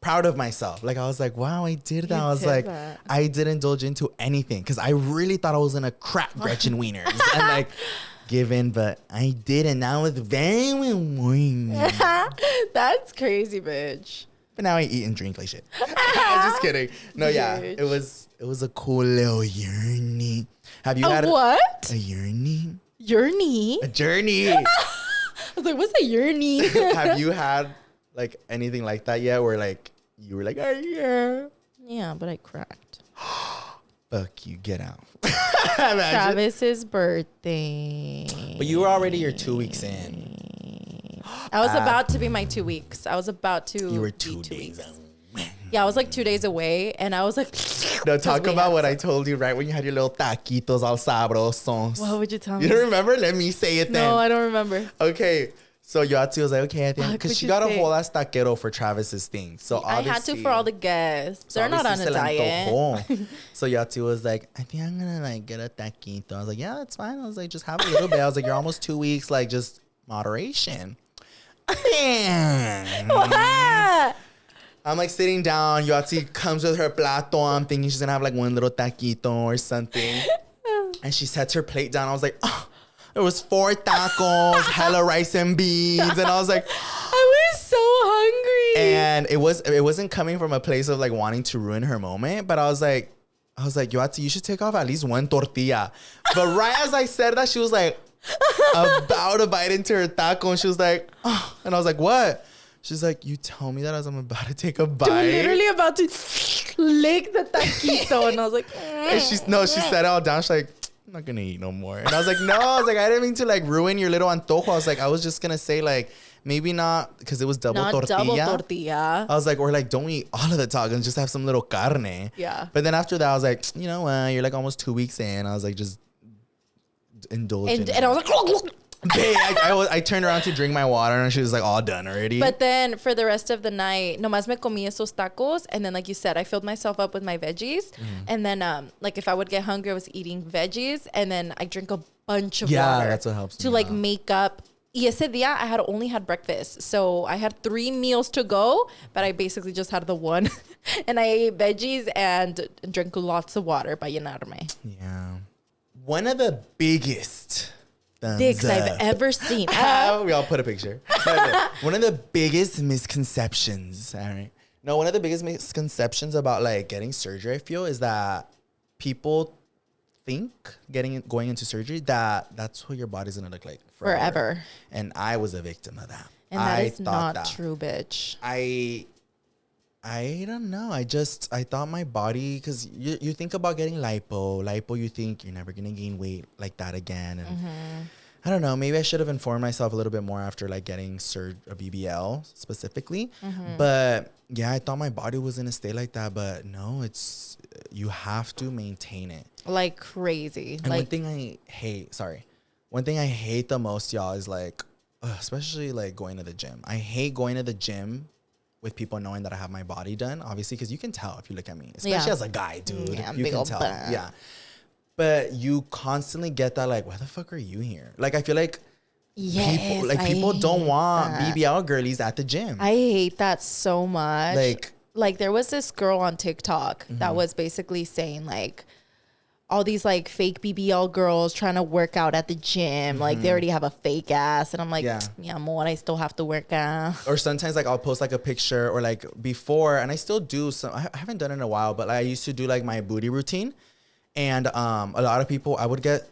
proud of myself. Like I was like, wow, I did that. I was like, I didn't indulge into anything because I really thought I was gonna crack Gretchen wieners and like give in, but I didn't. That was very annoying. That's crazy, bitch. But now I eat and drink like shit. Just kidding. No, yeah, Bitch. it was a cool little journey. Have you had what? a journey? Journey? A journey. I was like, what's a journey? Have you had like anything like that yet where like you were like, oh yeah. Yeah, but I cracked. Fuck you, get out. Travis's birthday. But you were already your 2 weeks in. I was about to be my 2 weeks. I was about to. You were be 2 days. Yeah, I was like 2 days away, and I was like. No, talk about what I told you right when you had your little taquitos all sabrosos. What would you tell me? You don't remember? Let me say it then. No, I don't remember. Okay. So Yoatzi was like, okay, I think because she got a whole ass taquero for Travis's thing. So I had to for all the guests. They're not on a diet. So Yoatzi was like, I think I'm gonna like get a taquito. I was like, yeah, that's fine. I was like, just have a little bit. I was like, you're almost 2 weeks, like just moderation. What? I'm like sitting down. Yoatzi comes with her plato. I'm thinking she's gonna have like one little taquito or something. And she sets her plate down. I was like, oh. There was 4 tacos, hella rice and beans. And I was like, I was so hungry. And it wasn't coming from a place of like wanting to ruin her moment, but I was like, Yoatzi, you should take off at least one tortilla. But right as I said that, she was like about to bite into her taco, and she was like, oh. And I was like, what? She's like, you tell me that as I'm about to take a bite. Dude, literally about to lick the taquito. And I was like, and she said it all down. She's like, I'm not gonna eat no more. And I was like, no, I didn't mean to like ruin your little antojo. I was just gonna say like, maybe not, because it was double tortilla. I was like, or like, don't eat all of the tacos, just have some little carne. Yeah. But then after that, I was like, you know what? You're like almost 2 weeks in. I was like, just indulge. And I was like, babe, I turned around to drink my water, and she was like all done already. But then for the rest of the night, nomás me comí esos tacos, and then like you said, I filled myself up with my veggies, and then like if I would get hungry, I was eating veggies, and then I drink a bunch of water. Yeah, that's what helps to like make up. Y ese día I had only had breakfast, so I had 3 meals to go, but I basically just had the one, and I ate veggies and drank lots of water para llenarme. Yeah, one of the biggest dicks I've ever seen. We all put a picture. One of the biggest misconceptions. All right. No, one of the biggest misconceptions about like getting surgery, I feel, is that people think going into surgery that's what your body's gonna look like forever. And I was a victim of that. And that is not true, bitch. I don't know. I thought my body, because you think about getting lipo, you think you're never gonna gain weight like that again, and I don't know. Maybe I should have informed myself a little bit more after like getting a BBL specifically. But yeah, I thought my body was gonna stay like that, but no, you have to maintain it like crazy. And one thing I hate the most, y'all, is like, especially like going to the gym. I hate going to the gym with people knowing that I have my body done, obviously, because you can tell if you look at me, especially as a guy, dude. Yeah, you can tell. Yeah. But you constantly get that, like, why the fuck are you here? Like, I feel like people don't want BBL girlies at the gym. I hate that so much. Like there was this girl on TikTok that was basically saying like, all these like fake BBL girls trying to work out at the gym. Like they already have a fake ass. And I'm like, yeah, more, I still have to work out. Or sometimes like I'll post like a picture, or like before, and I still do some, I haven't done it in a while, but I used to do like my booty routine. And a lot of people, I would get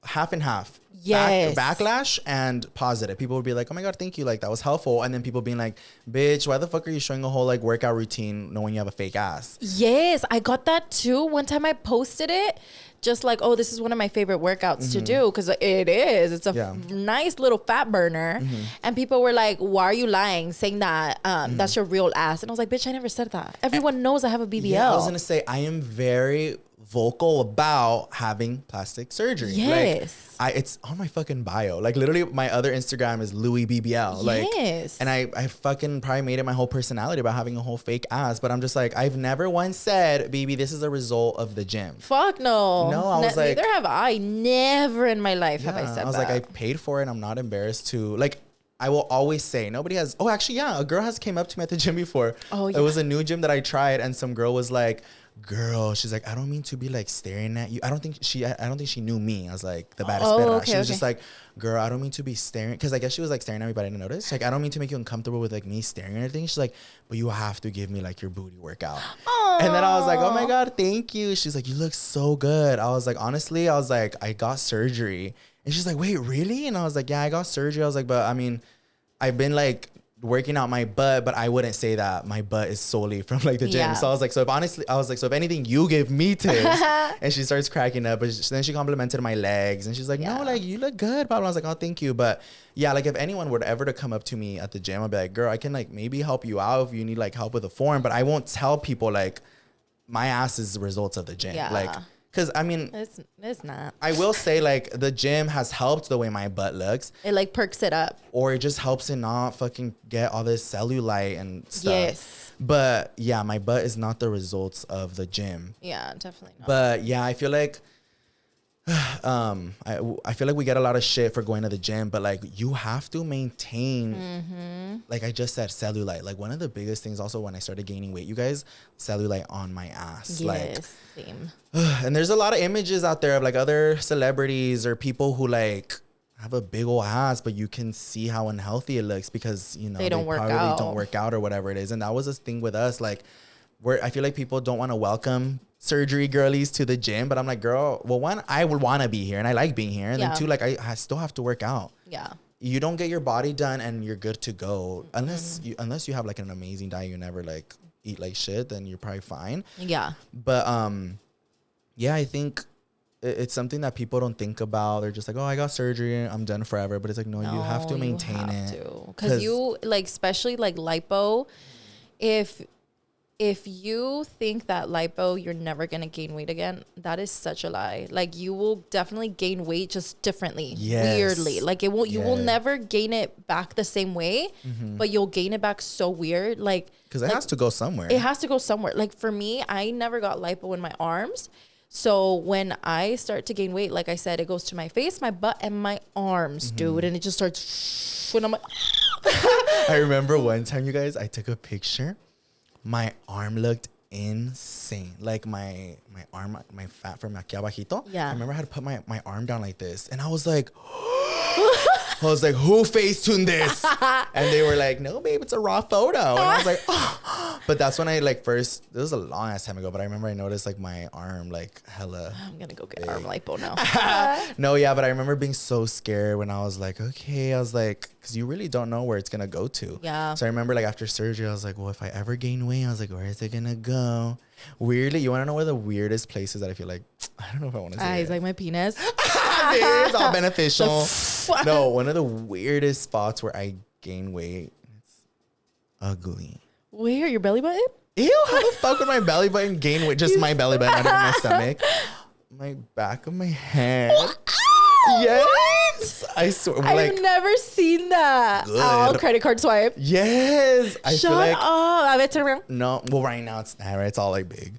half and half. Yes. Backlash and positive. People would be like, oh my God, thank you. Like that was helpful. And then people being like, bitch, why the fuck are you showing a whole like workout routine knowing you have a fake ass? Yes, I got that too. One time I posted it just like, oh, this is one of my favorite workouts to do, because it is. It's a nice little fat burner. And people were like, why are you lying, saying that that's your real ass? And I was like, bitch, I never said that. Everyone knows I have a BBL. Yeah, I was going to say, I am very vocal about having plastic surgery. Yes. Like, it's on my fucking bio. Like literally my other Instagram is Louie BBL. Like, yes. And I fucking probably made it my whole personality about having a whole fake ass. But I'm just like, I've never once said, baby, this is a result of the gym. Fuck no. No, I was like, neither have I. Never in my life have I said that. I was like, I paid for it. I'm not embarrassed to, like, I will always say, nobody has, oh, actually, yeah, a girl has came up to me at the gym before. Oh, yeah. It was a new gym that I tried, and some girl was like, she's like, I don't mean to be like staring at you. I don't think she knew me. I was like, the baddest perra. Okay, she was just like, girl, I don't mean to be staring, because I guess she was like staring at me, but I didn't notice. Like, I don't mean to make you uncomfortable with like me staring or anything. She's like, but you have to give me like your booty workout. Aww. And then I was like, oh my God, thank you. She's like, you look so good. I was like, honestly, I was like, I got surgery. And she's like, wait, really? And I was like, yeah, I got surgery. I was like, but I mean, I've been like working out my butt, but I wouldn't say that my butt is solely from like the gym. Yeah. So I was like, so if anything, you give me tips. And she starts cracking up, but then she complimented my legs, and she's like, no, like you look good. But I was like, oh, thank you. But yeah, like if anyone were ever to come up to me at the gym, I'd be like, girl, I can like maybe help you out if you need like help with a form, but I won't tell people like my ass is the results of the gym. Yeah. Like, because I mean, it's not. I will say like the gym has helped the way my butt looks. It like perks it up, or it just helps it not fucking get all this cellulite and stuff. Yes. But yeah, my butt is not the results of the gym. Yeah, definitely not. But yeah, I feel like I feel like we get a lot of shit for going to the gym, but like you have to maintain, like I just said, cellulite. Like one of the biggest things also when I started gaining weight, you guys, cellulite on my ass. Yes, like, same. And there's a lot of images out there of like other celebrities or people who like have a big old ass, but you can see how unhealthy it looks because, you know, they don't work probably out. don't work out or whatever it is. And that was a thing with us. Like, I feel like people don't want to welcome surgery girlies to the gym, but I'm like, girl, well, one, I would want to be here and I like being here. And then two, like, I still have to work out. Yeah. You don't get your body done and you're good to go unless you have like an amazing diet. You never like eat like shit, then you're probably fine. Yeah. But yeah, I think it's something that people don't think about. They're just like, oh, I got surgery, I'm done forever. But it's like, no, you have to maintain it. Because you, like, especially like lipo, if you think that lipo, you're never going to gain weight again, that is such a lie. Like, you will definitely gain weight just differently, weirdly. Like, you will never gain it back the same way, but you'll gain it back so weird. Like, because it has to go somewhere. It has to go somewhere. Like, for me, I never got lipo in my arms. So when I start to gain weight, like I said, it goes to my face, my butt, and my arms, dude. And it just starts, when I'm like, I remember one time, you guys, I took a picture. My arm looked insane. Like my arm, my fat from aquí abajito. Yeah. I remember I had to put my arm down like this. And I was like, who Facetuned this? And they were like, no, babe, it's a raw photo. And I was like, oh. But that's when I like first, this was a long ass time ago, but I remember I noticed like my arm like hella. I'm going to go get arm lipo now. No, yeah, but I remember being so scared when I was like, okay, I was like, because you really don't know where it's going to go to. Yeah. So I remember like after surgery, I was like, well, if I ever gain weight, I was like, where is it going to go? Weirdly, you want to know where the weirdest places that I feel like, I don't know if I want to say He's like, my penis. It's all beneficial. No, one of the weirdest spots where I gain weight, it's ugly. Where? Your belly button? Ew, how the fuck would my belly button gain weight? Just my belly button, not even my stomach. My back of my head. Yes. I swear. I've never seen that. Good. Oh, credit card swipe. Yes. I feel like. Shut up. I bet you. No. Well, right now it's not, right? It's all like big.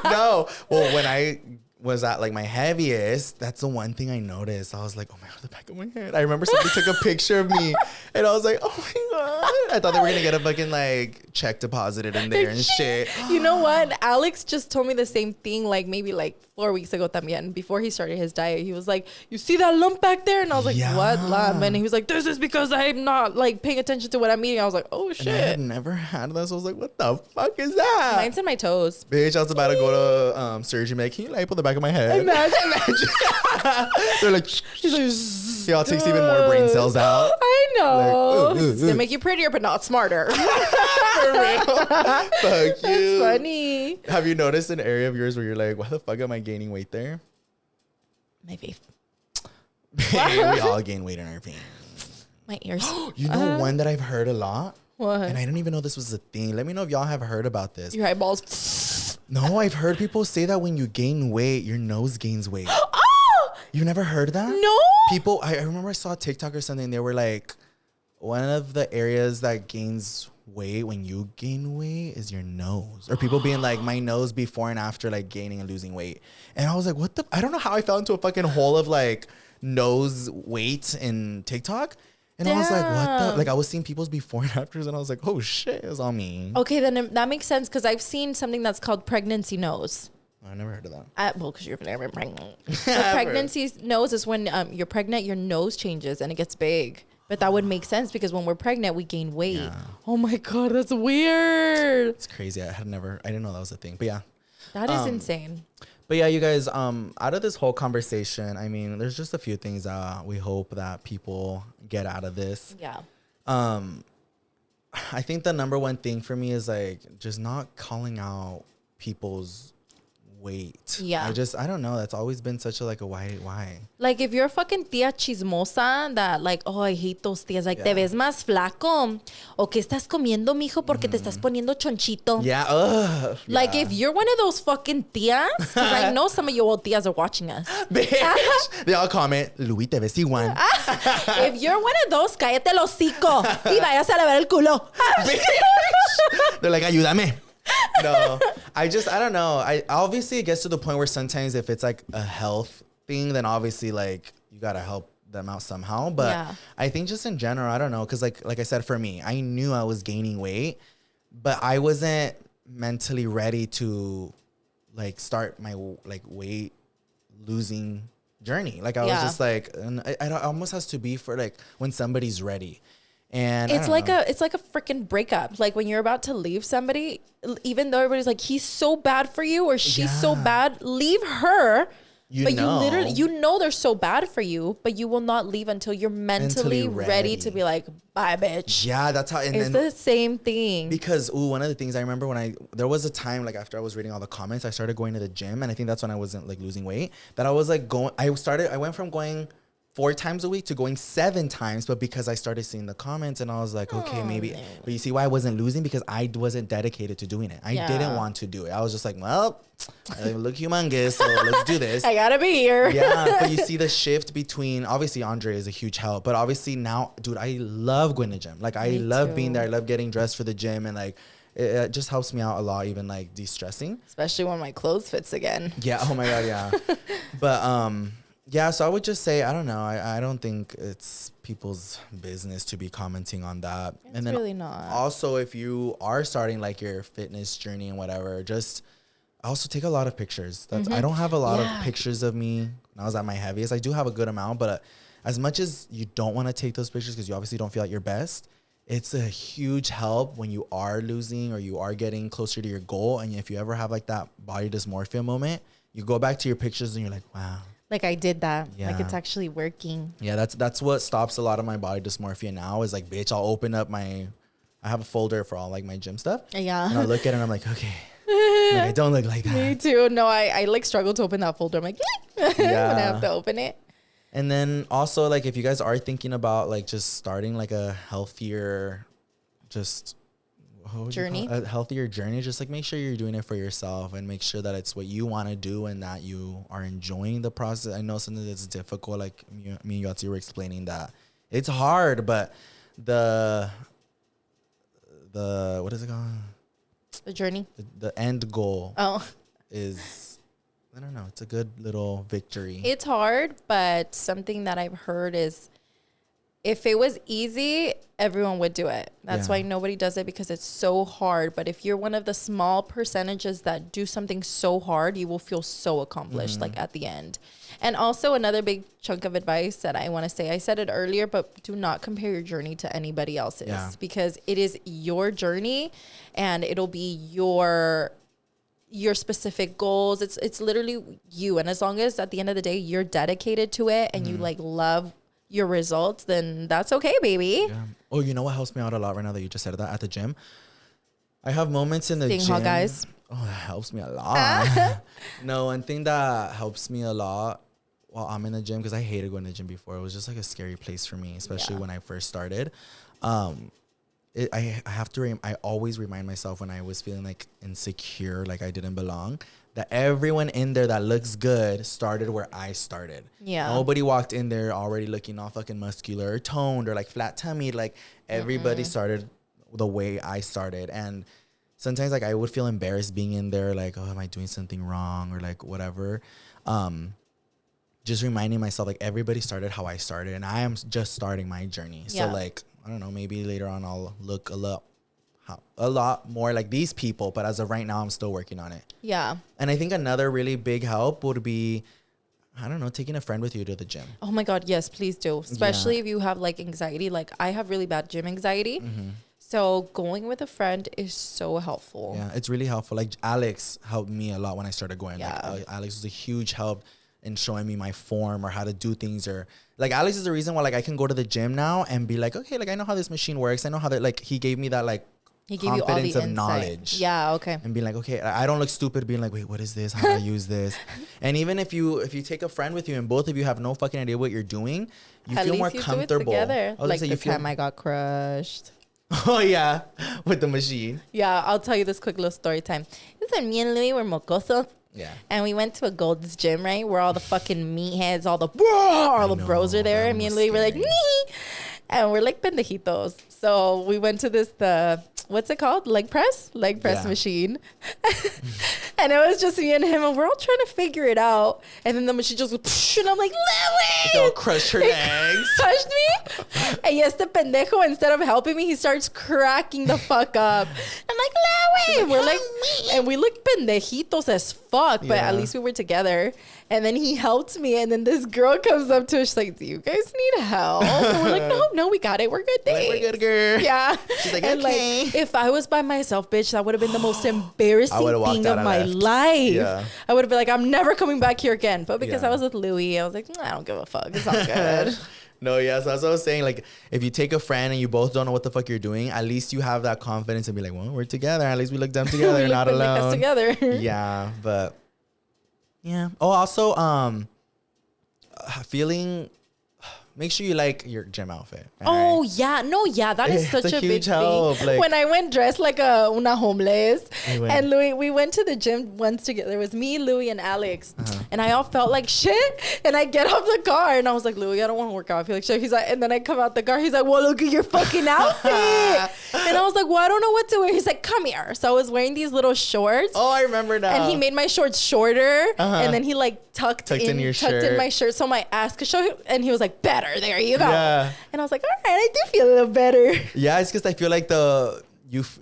No. Well, when I was at like my heaviest, that's the one thing I noticed. I was like, oh my God, the back of my head. I remember somebody took a picture of me and I was like, oh my God. I thought they were going to get a fucking like check deposited in there and shit. You know what? Alex just told me the same thing like maybe like 4 weeks ago también. Before he started his diet, he was like, you see that lump back there? And I was like, what lump? And he was like, this is because I'm not like paying attention to what I'm eating. I was like, oh shit. And I had never had that. So I was like, what the fuck is that? Mine's in my toes. Bitch, I was about to go to surgery. Like, can you lipo the back of my head? Imagine. They're like, y'all takes even more brain cells out. I know. Like, it's gonna make you prettier, but not smarter. For real. Fuck you. That's funny. Have you noticed an area of yours where you're like, why the fuck am I gaining weight there? My face. We all gain weight in our veins. My ears. You know one that I've heard a lot? What? And I didn't even know this was a thing. Let me know if y'all have heard about this. Your eyeballs. No, I've heard people say that when you gain weight, your nose gains weight. Oh! You've never heard that? No. People, I remember I saw a TikTok or something. They were like, one of the areas that gains weight when you gain weight is your nose. Or people being like, my nose before and after like gaining and losing weight. And I was like, what the? I don't know how I fell into a fucking hole of like nose weight in TikTok. And I was like, what the? Like I was seeing people's before and afters and I was like, oh shit, it's on me. Okay, then that makes sense because I've seen something that's called pregnancy nose. I never heard of that. Well, because you've never been pregnant. The pregnancy nose is when you're pregnant, your nose changes and it gets big. But that would make sense because when we're pregnant, we gain weight. Yeah. Oh my God, that's weird. It's crazy. I didn't know that was a thing. But yeah. That is insane. But yeah, you guys, out of this whole conversation, I mean, there's just a few things we hope that people get out of this. Yeah. I think the number one thing for me is like just not calling out people's weight. Yeah. I don't know. That's always been such a like a why? Like if you're a fucking tía chismosa that like, oh, I hate those tías. Like, te ves más flaco. O que estás comiendo, mijo, porque te estás poniendo chonchito. Yeah. Ugh. Like if you're one of those fucking tías, because I know some of your old tías are watching us. Bitch. They all comment, Louie, te ves igual. If you're one of those, cállate el hocico y vayas a lavar el culo. They're like, ayúdame. No, I don't know. Obviously it gets to the point where sometimes if it's like a health thing, then obviously like you got to help them out somehow. But yeah. I think just in general, I don't know. Cause like I said, for me, I knew I was gaining weight, but I wasn't mentally ready to like start my like weight losing journey. Like I was just like, and it almost has to be for like when somebody's ready. And it's like a freaking breakup. Like when you're about to leave somebody, even though everybody's like, he's so bad for you or she's so bad, leave her. You literally, they're so bad for you, but you will not leave until you're mentally ready to be like, bye, bitch. Yeah, that's how. And it's the same thing. Because one of the things I remember there was a time like after I was reading all the comments, I started going to the gym, and I think that's when I wasn't like losing weight. That I was like I went from going 4 times a week to going 7 times, but because I started seeing the comments and I was like, okay, maybe. No. But you see why I wasn't losing? Because I wasn't dedicated to doing it. I didn't want to do it. I was just like, well, I look humongous, so let's do this. I gotta be here. Yeah, but you see the shift between, obviously Andre is a huge help, but obviously now, dude, I love going to the gym. Like I love being there. I love getting dressed for the gym, and like it just helps me out a lot, even like de-stressing. Especially when my clothes fits again. Yeah. Oh my God. Yeah. But yeah, so I would just say, I don't know. I don't think it's people's business to be commenting on that. It's really not. Also, if you are starting like your fitness journey and whatever, just also take a lot of pictures. I don't have a lot of pictures of me when I was at my heaviest. I do have a good amount, but as much as you don't want to take those pictures because you obviously don't feel at your best, it's a huge help when you are losing or you are getting closer to your goal. And if you ever have like that body dysmorphia moment, you go back to your pictures and you're like, wow. Like I did that. Yeah. Like it's actually working. Yeah, that's what stops a lot of my body dysmorphia now is like, bitch, I'll open up I have a folder for all like my gym stuff. Yeah. And I'll look at it and I'm like, okay. Like, I don't look like that. Me too. No, I like struggle to open that folder. I'm like, when I have to open it. And then also like if you guys are thinking about like just starting like a healthier a healthier journey, just like make sure you're doing it for yourself and make sure that it's what you want to do and that you are enjoying the process. I know something that's difficult, like me and Yoatzi were explaining that it's hard, but the what is it called? The journey. The end goal is, I don't know, it's a good little victory. It's hard, but something that I've heard is if it was easy, everyone would do it. That's why nobody does it, because it's so hard. But if you're one of the small percentages that do something so hard, you will feel so accomplished like at the end. And also another big chunk of advice that I want to say, I said it earlier, but do not compare your journey to anybody else's because it is your journey and it'll be your specific goals. It's literally you. And as long as at the end of the day, you're dedicated to it and you like love your results, then that's okay, baby. Yeah. Oh, you know what helps me out a lot right now that you just said that at the gym? I have moments in the gym. Hot guys. Oh, that helps me a lot. No, one thing that helps me a lot while I'm in the gym, because I hated going to the gym before. It was just like a scary place for me, especially when I first started. I always remind myself when I was feeling like insecure, like I didn't belong, that everyone in there that looks good started where I started. Yeah. Nobody walked in there already looking all fucking muscular or toned or like flat tummy. Like everybody started the way I started. And sometimes like I would feel embarrassed being in there, like, oh, am I doing something wrong or like whatever. Just reminding myself like everybody started how I started and I am just starting my journey. So like, I don't know, maybe later on I'll look a lot more like these people, but as of right now, I'm still working on it. Yeah. And I think another really big help would be, I don't know, taking a friend with you to the gym. Oh my God, yes, please do. Especially if you have like anxiety. Like I have really bad gym anxiety. So going with a friend is so helpful. Yeah, it's really helpful. Like Alex helped me a lot when I started going. Yeah. Like Alex was a huge help in showing me my form or how to do things, or like Alex is the reason why like I can go to the gym now and be like, okay, like I know how this machine works. I know how that, like he gave me that like he gave you all the insight. Knowledge. Yeah, okay. And being like, okay, I don't look stupid being like, wait, what is this? How do I use this? And even if you take a friend with you and both of you have no fucking idea what you're doing, you feel more comfortable. Do it together. Like the time I got crushed. Oh yeah, with the machine. Yeah, I'll tell you this quick little story time. This is me and Louie were mocosos. Yeah. And we went to a Gold's Gym, right? Where all the fucking meatheads, all the bros are there. And me and Louie were like, nee! And we're like pendejitos. So we went to this, what's it called? Leg press machine. And it was just me and him, and we're all trying to figure it out. And then the machine just goes, psh, and I'm like, Louie! It'll crush her legs. Crushed me. And yes, the pendejo, instead of helping me, he starts cracking the fuck up. I'm like, And we're like, and we look pendejitos as fuck, but at least we were together. And then he helped me. And then this girl comes up to us. She's like, do you guys need help? And we're like, no, we got it. We're good. Thanks. We're good, girl. Yeah. She's like, and okay. like, if I was by myself, bitch, that would have been the most embarrassing thing of my life. Yeah. I would have been like, I'm never coming back here again. But because I was with Louie, I was like, I don't give a fuck. It's all good. No, yeah. So that's what I was saying. Like, if you take a friend and you both don't know what the fuck you're doing, at least you have that confidence and be like, well, we're together. At least we look dumb together, not alone. Together. Yeah, but yeah. Oh, also, feeling. Make sure you like your gym outfit. Oh, right? Yeah. No, yeah. That is such a big help. thing. Like, when I went dressed like una homeless and Louie, we went to the gym once together. It was me, Louie, and Alex. And I all felt like shit. And I get off the car and I was like, Louie, I don't want to work out. I feel like shit. He's like, and then I come out the car. He's like, well, look at your fucking outfit. And I was like, well, I don't know what to wear. He's like, come here. So I was wearing these little shorts. Oh, I remember now. And he made my shorts shorter. And then he like tucked in your shirt. Tucked in my shirt so my ass could show him. And he was like, better. There you go. Yeah. And I was like, all right, I do feel a little better. Yeah, it's because I feel like if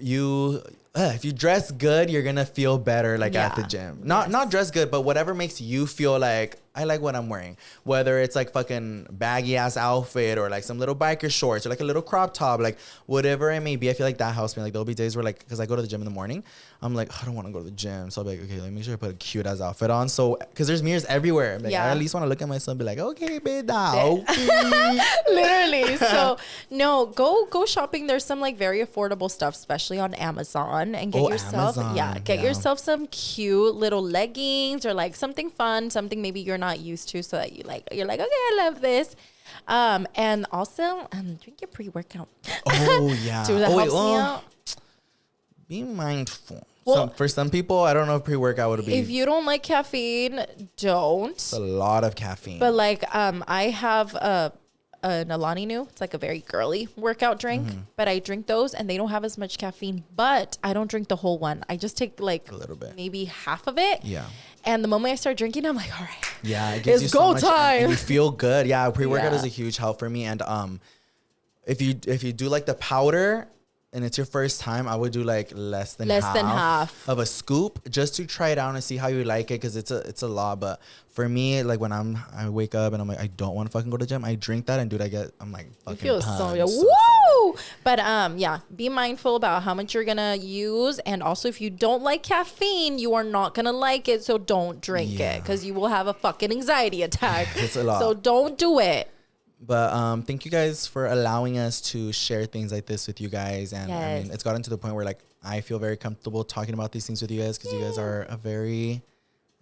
you dress good, you're gonna feel better at the gym. Not dress good, but whatever makes you feel like I like what I'm wearing. Whether it's like fucking baggy ass outfit or like some little biker shorts or like a little crop top, like whatever it may be. I feel like that helps me. Like there'll be days where like, because I go to the gym in the morning, I'm like, I don't want to go to the gym. So I'll be like, okay, let me make sure I put a cute ass outfit on. So, because there's mirrors everywhere. I'm like, I at least want to look at myself and be like, okay, babe, okay. Literally. So no, go shopping. There's some like very affordable stuff, especially on Amazon, and get yourself yourself some cute little leggings or like something fun, something maybe you're not used to, so that you're like, okay, I love this. And also drink your pre-workout. Oh yeah. Dude, that helps me out. Be mindful. Well, for some people, I don't know if pre-workout would be. If you don't like caffeine, don't. It's a lot of caffeine. But like, I have an Alani Nu. It's like a very girly workout drink, but I drink those and they don't have as much caffeine, but I don't drink the whole one. I just take like a little bit, maybe half of it. Yeah. And the moment I start drinking, I'm like, all right. Yeah, it gives you so much, time. And you feel good. Yeah, pre-workout is a huge help for me. And if you do like the powder and it's your first time, I would do like less than half of a scoop just to try it out and see how you like it, because it's a lot. But for me, like when I wake up and I'm like, I don't want to fucking go to the gym, I drink that and I'm like fucking feel pumped. Woo! But yeah, be mindful about how much you're gonna use, and also if you don't like caffeine, you are not gonna like it, so don't drink it, because you will have a fucking anxiety attack. It's a lot. So don't do it. But thank you guys for allowing us to share things like this with you guys. And I mean, it's gotten to the point where like I feel very comfortable talking about these things with you guys, because you guys are a very,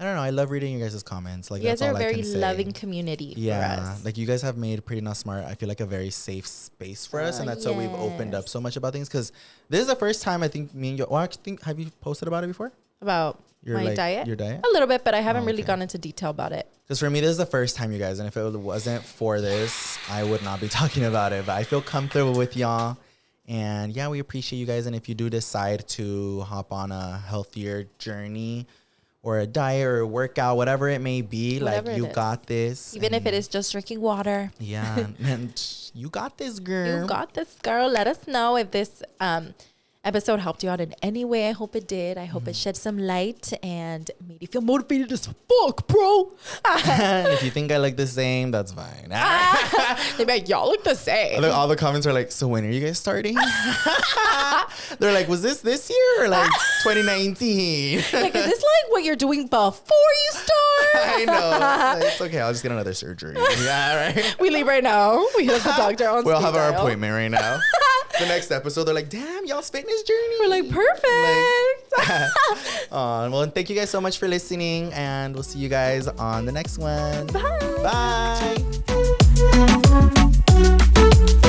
I don't know, I love reading your guys' comments. Like, you guys that's are all a very I can say. loving community for us. Like you guys have made Pretty Not Smart, I feel like, a very safe space for us, and that's why we've opened up so much about things. Because this is the first time I think me and you, have you posted about it before? About my diet? Your diet? A little bit, but I haven't really gone into detail about it. Because for me, this is the first time, you guys. And if it wasn't for this, I would not be talking about it. But I feel comfortable with y'all. And yeah, we appreciate you guys. And if you do decide to hop on a healthier journey or a diet or a workout, whatever it may be, whatever, like, you got this. Even if it is just drinking water. Yeah. And you got this, girl. You got this, girl. Let us know if this episode helped you out in any way. I hope it did. I hope it shed some light and made you feel motivated as fuck, bro. If you think I look the same, that's fine. They're like, y'all look the same. Look, all the comments are like, so when are you guys starting? They're like, was this year or like 2019? Like, is this like what you're doing before you start? I know. Like, it's okay. I'll just get another surgery. Yeah, right. We leave right now. We hit the doctor on We'll have our appointment right now. The next episode, they're like, damn, y'all's fitness journey. We're like, perfect. Well, and thank you guys so much for listening, and we'll see you guys on the next one. Bye. Bye.